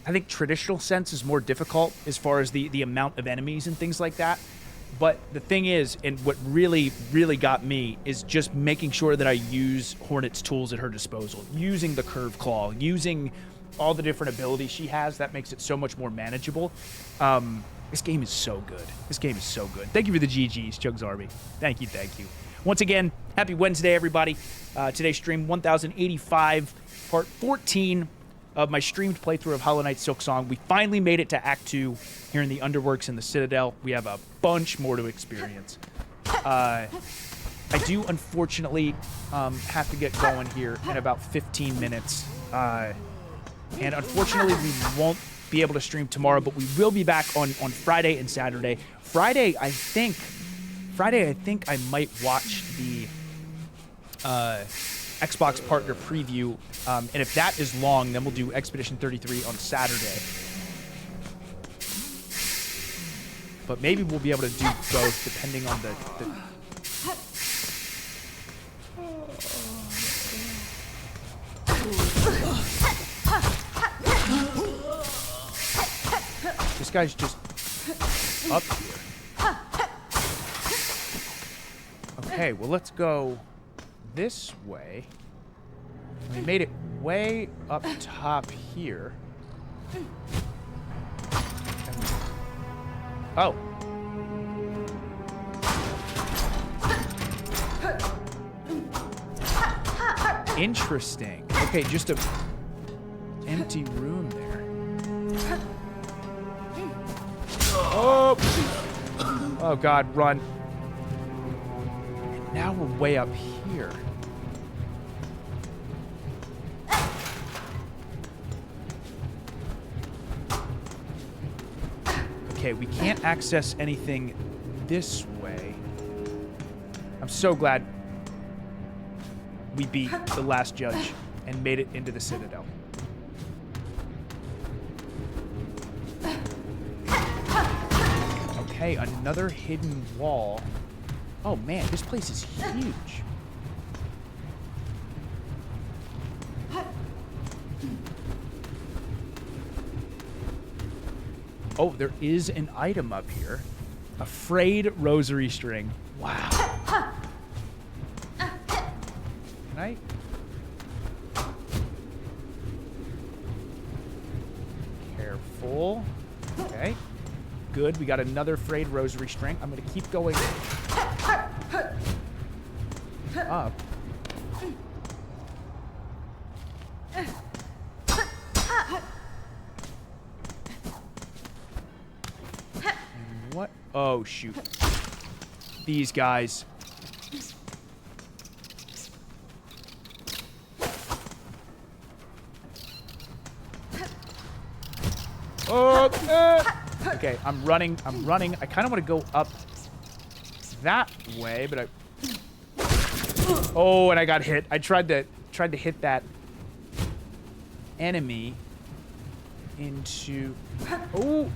I think, traditional sense is more difficult as far as the amount of enemies and things like that. But the thing is, and what really, really got me is just making sure that I use Hornet's tools at her disposal, using the curve claw, using all the different abilities she has. That makes it so much more manageable. This game is so good. This game is so good. Thank you for the GGs, Chugs Army. Thank you, thank you. Once again, happy Wednesday, everybody. Today's stream 1085, part 14 of my streamed playthrough of Hollow Knight Silksong. We finally made it to Act 2 here in the Underworks in the Citadel. We have a bunch more to experience. I do, unfortunately, have to get going here in about 15 minutes. And unfortunately, we won't be able to stream tomorrow, but we will be back on Friday and Saturday. Friday, I think I might watch the Xbox partner preview, and if that is long, then we'll do Expedition 33 on Saturday. But maybe we'll be able to do both, depending on the This guy's just up here. Okay, well, let's go this way. We made it way up top here. Oh. Interesting. Okay, just a empty room there. Oh! Oh God, run. And now we're way up here. Okay, we can't access anything this way. I'm so glad we beat the last judge and made it into the Citadel. Okay, another hidden wall. Oh man, this place is huge. Oh, there is an item up here. A frayed rosary string. Wow. Can I? Careful. Okay. Good. We got another frayed rosary string. I'm going to keep going up. What? Oh, shoot. These guys. Oh, okay, I'm running. I kind of want to go up that way, but I... Oh, and I got hit. I tried to hit that enemy into... Oh!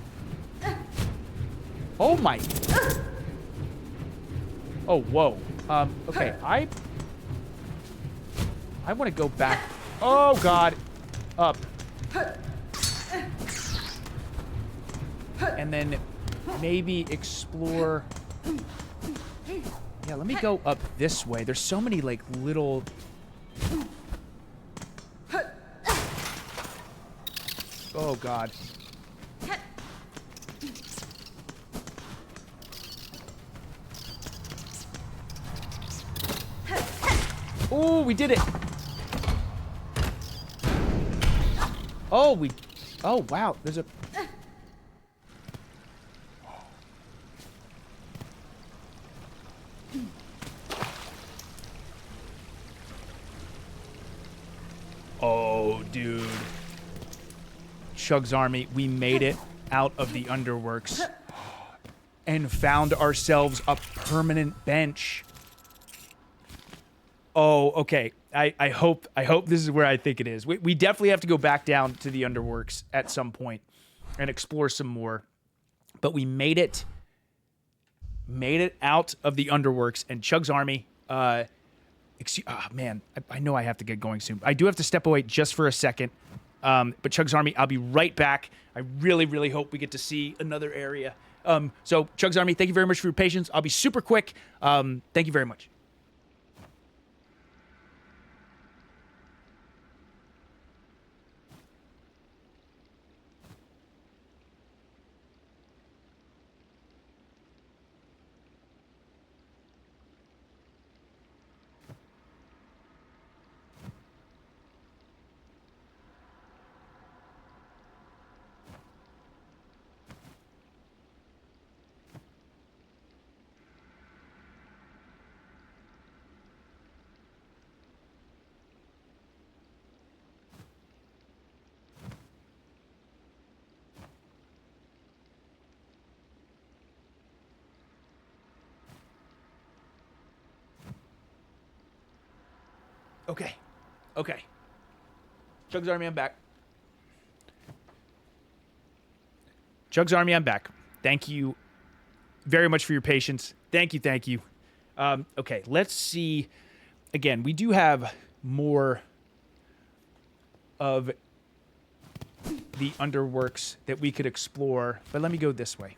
Oh my... Oh, whoa. Okay, I want to go back. Oh, God. Up. And then maybe explore... Yeah, let me go up this way. There's so many, like, little... Oh, God. Oh, we did it. Oh, we... Oh, wow. There's a... Oh, dude. CHUGS Army, we made it out of the Underworks and found ourselves a permanent bench. Oh, okay. I hope this is where I think it is. We definitely have to go back down to the Underworks at some point and explore some more. but we made it out of the underworks, and CHUGS Army, man, I know I have to get going soon. I do have to step away just for a second. But CHUGS Army, I'll be right back. I really, really hope we get to see another area. So CHUGS Army, thank you very much for your patience. I'll be super quick. Thank you very much. Okay. CHUGS Army, I'm back. CHUGS Army, I'm back. Thank you very much for your patience. Thank you. Okay, let's see. Again, we do have more of the underworks that we could explore, but let me go this way.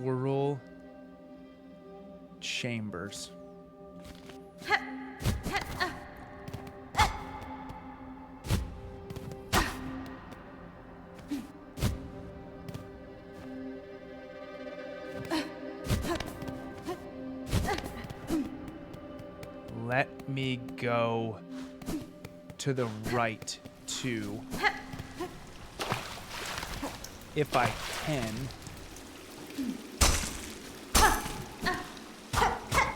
Coral chambers. Let me go to the right too, if I can.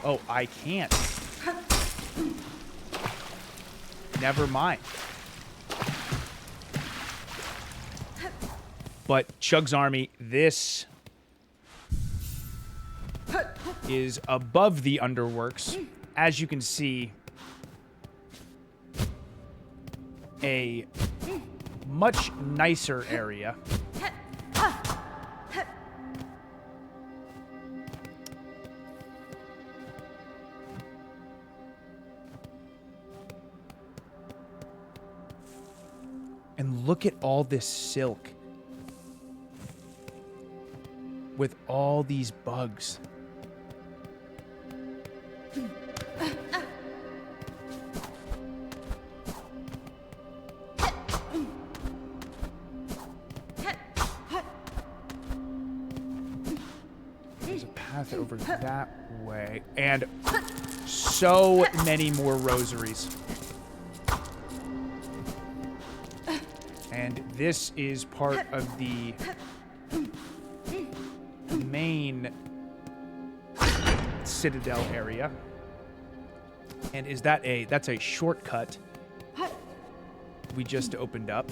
Oh, I can't. Never mind. But CHUGS Army, this is above the underworks. As you can see, a much nicer area. And look at all this silk with all these bugs. There's a path over that way. And so many more rosaries. And this is part of the main citadel area. And is that that's a shortcut we just opened up.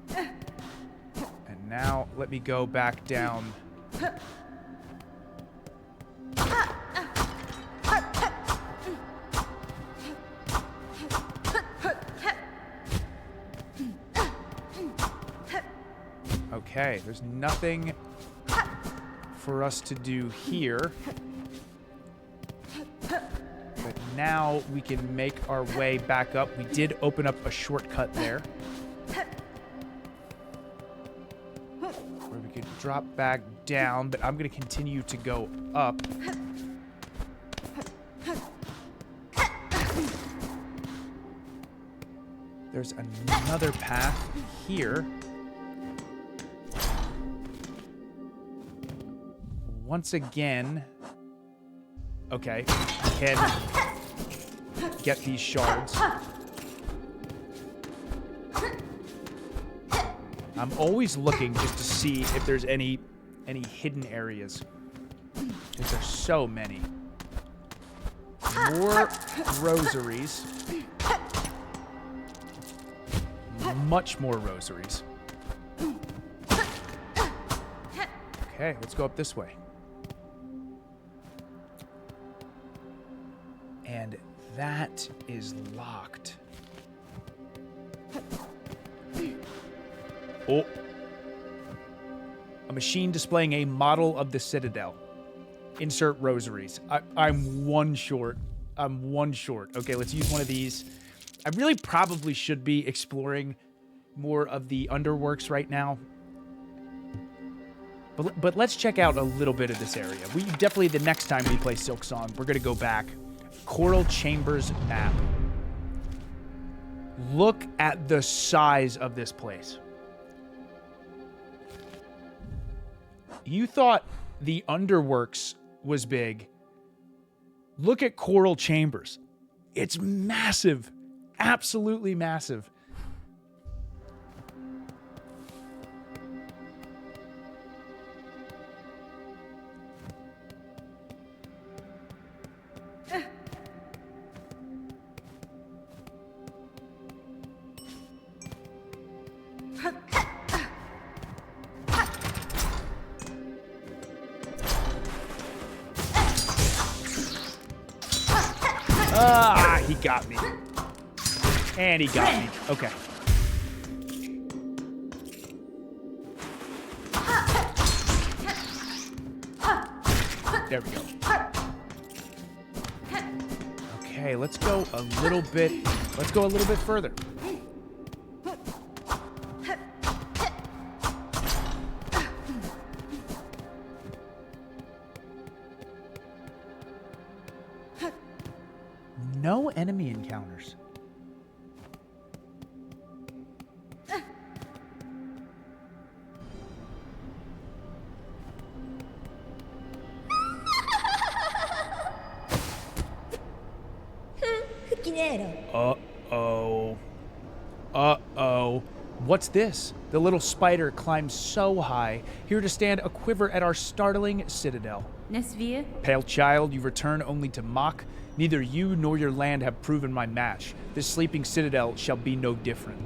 And now let me go back down. Okay, there's nothing for us to do here. But now we can make our way back up. We did open up a shortcut there, where we could drop back down, but I'm going to continue to go up. There's another path here. Once again, okay, can get these shards. I'm always looking just to see if there's any hidden areas, because there's so many. More rosaries. Much more rosaries. Okay, let's go up this way. That is locked. Oh. A machine displaying a model of the Citadel. Insert rosaries. I'm one short. I'm one short. Okay, let's use one of these. I really probably should be exploring more of the underworks right now. But let's check out a little bit of this area. We definitely, the next time we play Silksong, we're going to go back. Coral Chambers map. Look at the size of this place. You thought the underworks was big. Look at Coral Chambers. It's massive. Absolutely massive. Ah, he got me. And he got me. Okay. There we go. Okay, let's go a little bit. Let's go a little bit further. No enemy encounters. Uh-oh. Uh-oh. What's this? The little spider climbs so high, here to stand a quiver at our startling citadel. Pale child, you return only to mock. Neither you nor your land have proven my match. This sleeping citadel shall be no different.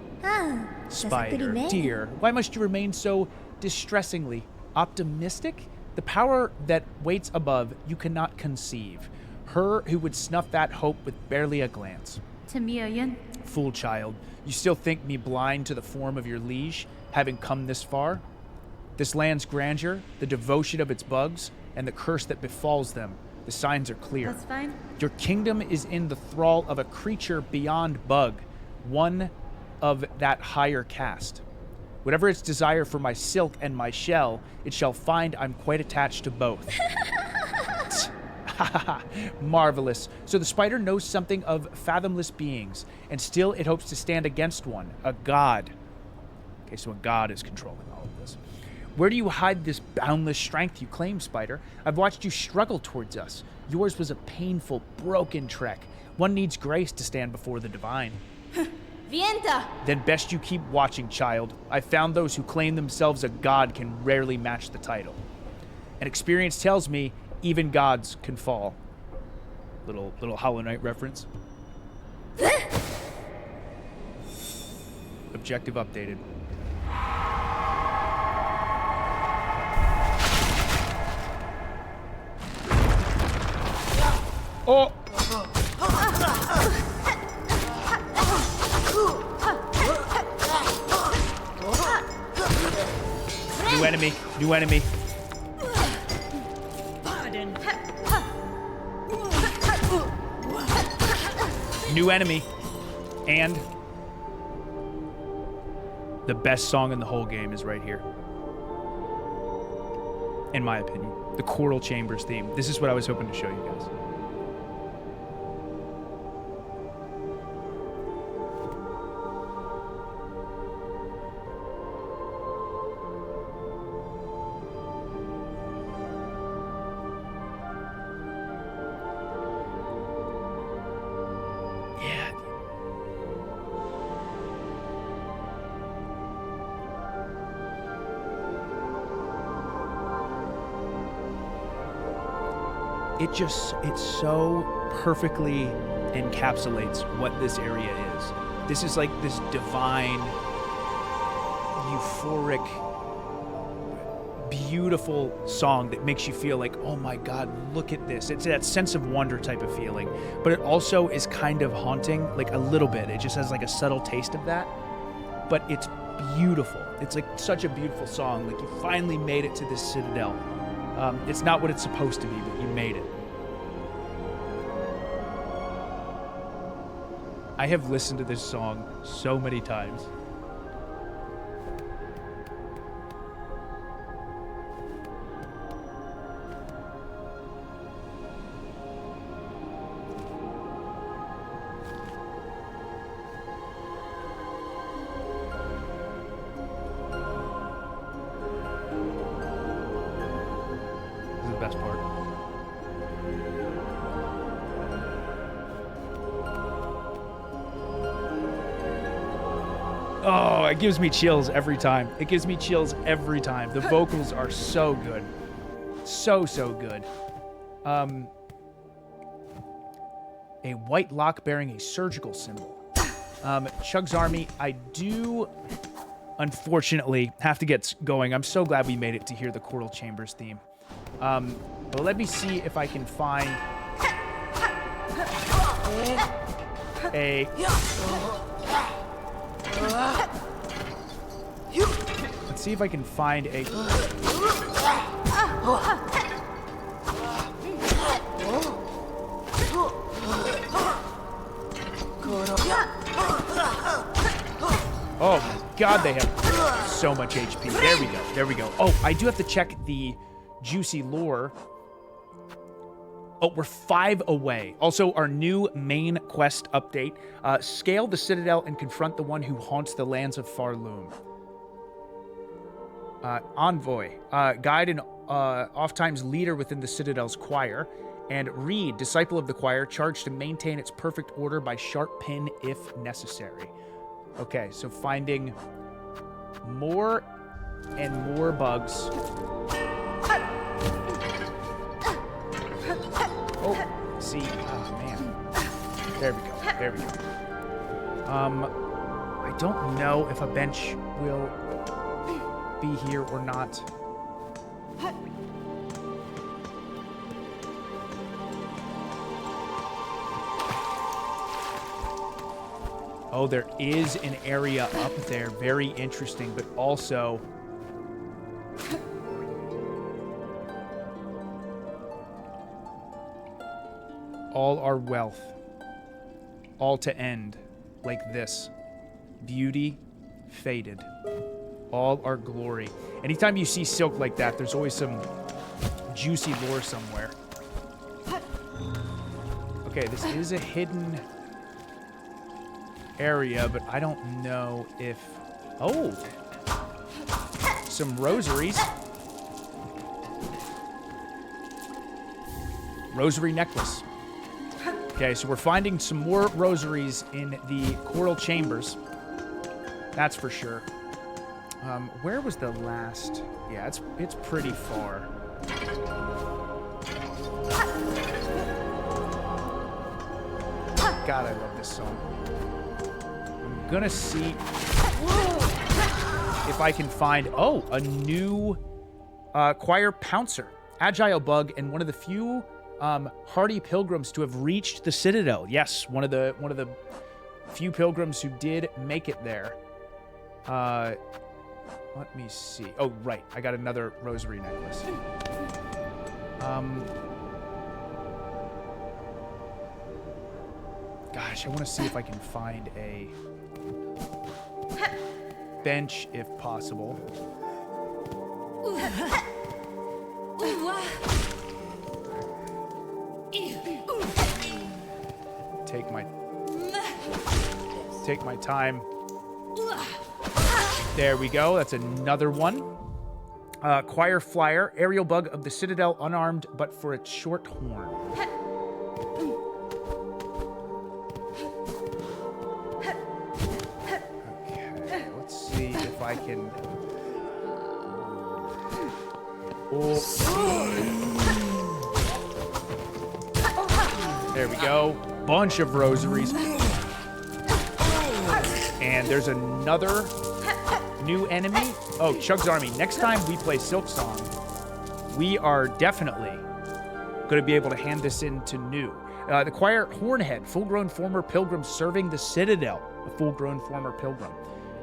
Spider, dear, why must you remain so distressingly optimistic? The power that waits above you cannot conceive. Her who would snuff that hope with barely a glance. Fool child, you still think me blind to the form of your liege, having come this far? This land's grandeur, the devotion of its bugs, and the curse that befalls them, the signs are clear. That's fine. Your kingdom is in the thrall of a creature beyond bug, one of that higher caste. Whatever its desire for my silk and my shell, it shall find I'm quite attached to both. Marvelous. So the spider knows something of fathomless beings, and still it hopes to stand against one, a god. Okay, so a god is controlling all of this. Where do you hide this boundless strength you claim, Spider? I've watched you struggle towards us. Yours was a painful, broken trek. One needs grace to stand before the divine. Vienta! Then best you keep watching, child. I found those who claim themselves a god can rarely match the title. And experience tells me even gods can fall. Little Hollow Knight reference. Objective updated. Oh! New enemy. New enemy. New enemy. And the best song in the whole game is right here. In my opinion. The Coral Chambers theme. This is what I was hoping to show you guys. It so perfectly encapsulates what this area is. This is like this divine, euphoric, beautiful song that makes you feel like, oh my God, look at this. It's that sense of wonder type of feeling. But it also is kind of haunting, like a little bit. It just has like a subtle taste of that. But it's beautiful. It's like such a beautiful song. Like you finally made it to this citadel. It's not what it's supposed to be, but you made it. I have listened to this song so many times. Best part. Oh, it gives me chills every time. It gives me chills every time. The vocals are so good. So good. A white lock bearing a surgical symbol. CHUGS Army, I do unfortunately have to get going. I'm so glad we made it to hear the Choral Chambers theme. But let me see if I can find a... Let's see if I can find a... Oh my God, they have so much HP. There we go. There we go. Oh, I do have to check the juicy lore. Oh, we're 5 away. Also, our new main quest update. Scale the Citadel and confront the one who haunts the lands of Farloom. Envoy. Guide an oft-times leader within the Citadel's choir. And Reed, disciple of the choir, charged to maintain its perfect order by sharp pin if necessary. Okay, so finding more and more bugs. Oh, see, oh man. There we go, there we go. I don't know if a bench will be here or not. Oh, there is an area up there. Very interesting, but also... all our wealth. All to end. Like this. Beauty faded. All our glory. Anytime you see silk like that, there's always some juicy lore somewhere. Okay, this is a hidden area, but I don't know if... Oh! Some rosaries. Rosary necklace. Okay, so we're finding some more rosaries in the Choral Chambers. That's for sure. Where was the last... Yeah, it's pretty far. God, I love this song. I'm gonna see if I can find, oh, a new choir pouncer, agile bug, and one of the few hardy pilgrims to have reached the Citadel. Yes, one of the few pilgrims who did make it there. Let me see. Oh, right, I got another rosary necklace. Gosh, I want to see if I can find a bench, if possible. Take my time. There we go. That's another one. Choir flyer, aerial bug of the Citadel, unarmed, but for its short horn. I can... Oh. There we go. Bunch of rosaries. And there's another new enemy. Oh, CHUGS Army. Next time we play Silksong, we are definitely going to be able to hand this in to new. The choir Hornhead, full-grown former pilgrim serving the Citadel. A full-grown former pilgrim.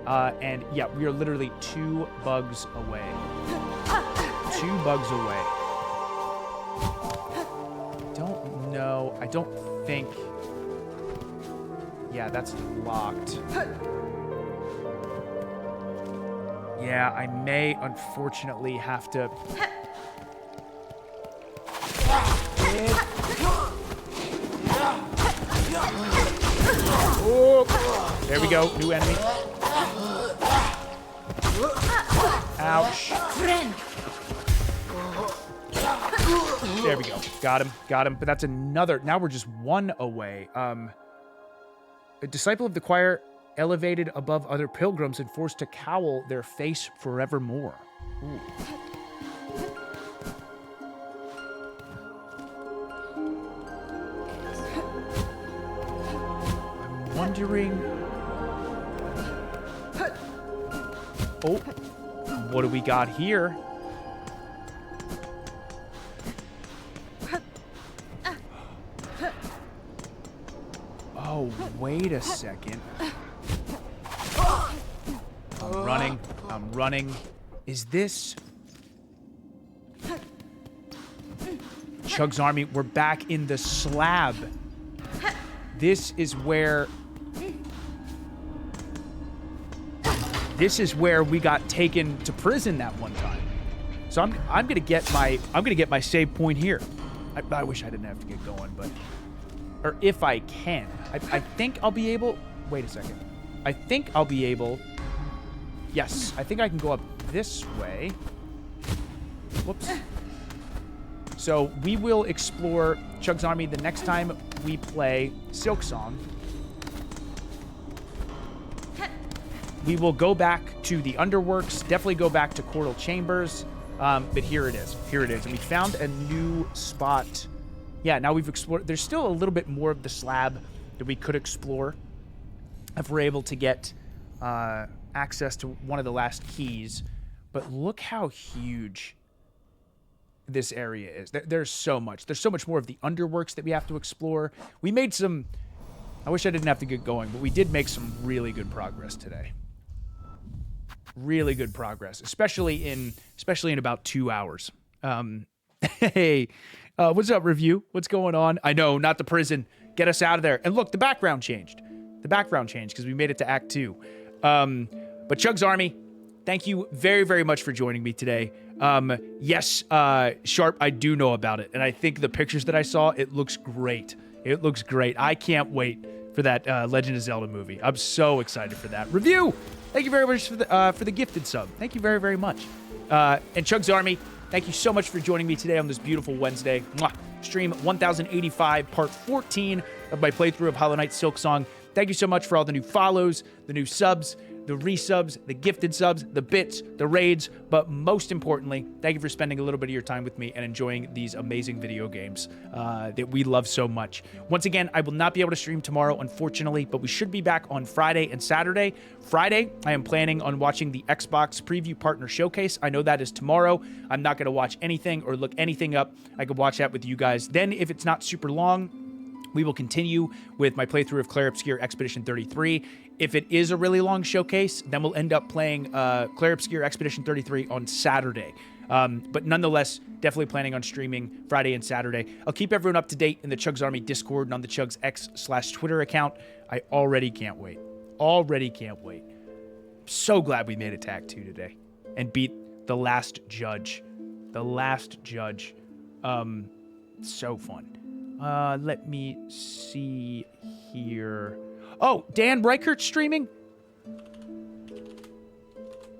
And yeah, we are literally 2 bugs away. 2 bugs away. Don't know. I don't think... Yeah, that's locked. Yeah, I may unfortunately have to... Oh, there we go. New enemy. Ouch. There we go. Got him. Got him. But that's another... Now we're just 1 away. A disciple of the choir elevated above other pilgrims and forced to cowl their face forevermore. Ooh. I'm wondering... Oh, what do we got here? Oh, wait a second. I'm running. Is this... CHUGS Army, we're back in the slab. This is where... This is where we got taken to prison that one time. So I'm gonna get my save point here. I wish I didn't have to get going, but... Or if I can. I think I'll be able... Wait a second. I think I'll be able... Yes, I think I can go up this way. Whoops. So we will explore CHUGS Army the next time we play Silksong. We will go back to the Underworks, definitely go back to Cortal Chambers, but here it is. Here it is. And we found a new spot. Yeah, now we've explored. There's still a little bit more of the slab that we could explore if we're able to get access to one of the last keys. But look how huge this area is. There's so much. There's so much more of the Underworks that we have to explore. We made some... I wish I didn't have to get going, but we did make some really good progress today. Really good progress, especially in about 2 hours. Hey, what's up, Review? What's going on? I know, not the prison. Get us out of there. And look, the background changed. The background changed because we made it to Act 2. But CHUGS Army, thank you very, very much for joining me today. Yes, Sharp, I do know about it. And I think the pictures that I saw, it looks great. It looks great. I can't wait for that Legend of Zelda movie. I'm so excited for that. Review, thank you very much for the gifted sub. Thank you very, very much. And CHUGS Army, thank you so much for joining me today on this beautiful Wednesday. Mwah. Stream 1085, part 14 of my playthrough of Hollow Knight Silksong. Thank you so much for all the new follows, the new subs, the resubs, the gifted subs, the bits, the raids, but most importantly, thank you for spending a little bit of your time with me and enjoying these amazing video games that we love so much. Once again, I will not be able to stream tomorrow, unfortunately, but we should be back on Friday and Saturday. Friday, I am planning on watching the Xbox Preview Partner Showcase. I know that is tomorrow. I'm not going to watch anything or look anything up. I could watch that with you guys. Then, if it's not super long, we will continue with my playthrough of Clair Obscur Expedition 33. If it is a really long showcase, then we'll end up playing Clair Obscur Expedition 33 on Saturday. But nonetheless, definitely planning on streaming Friday and Saturday. I'll keep everyone up to date in the CHUGS Army Discord and on the CHUGS X/Twitter account. I already can't wait. Already can't wait. So glad we made it to Act 2 today and beat the last judge. The last judge. So fun. Let me see here. Oh, Dan Reichert streaming?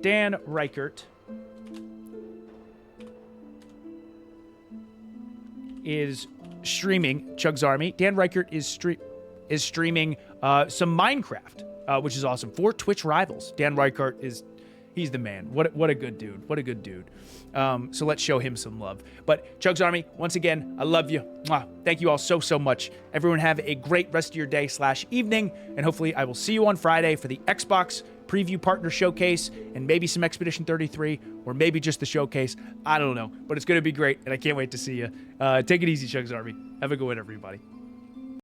Dan Reichert is streaming CHUGS Army. Dan Reichert is streaming some Minecraft, which is awesome, for Twitch rivals. Dan Reichert he's the man. What a good dude. What a good dude. So let's show him some love. But CHUGS Army, once again, I love you. Mwah. Thank you all so, so much. Everyone have a great rest of your day / evening. And hopefully I will see you on Friday for the Xbox preview partner showcase, and maybe some Expedition 33, or maybe just the showcase. I don't know, but it's going to be great, and I can't wait to see you. Take it easy, CHUGS Army. Have a good one, everybody.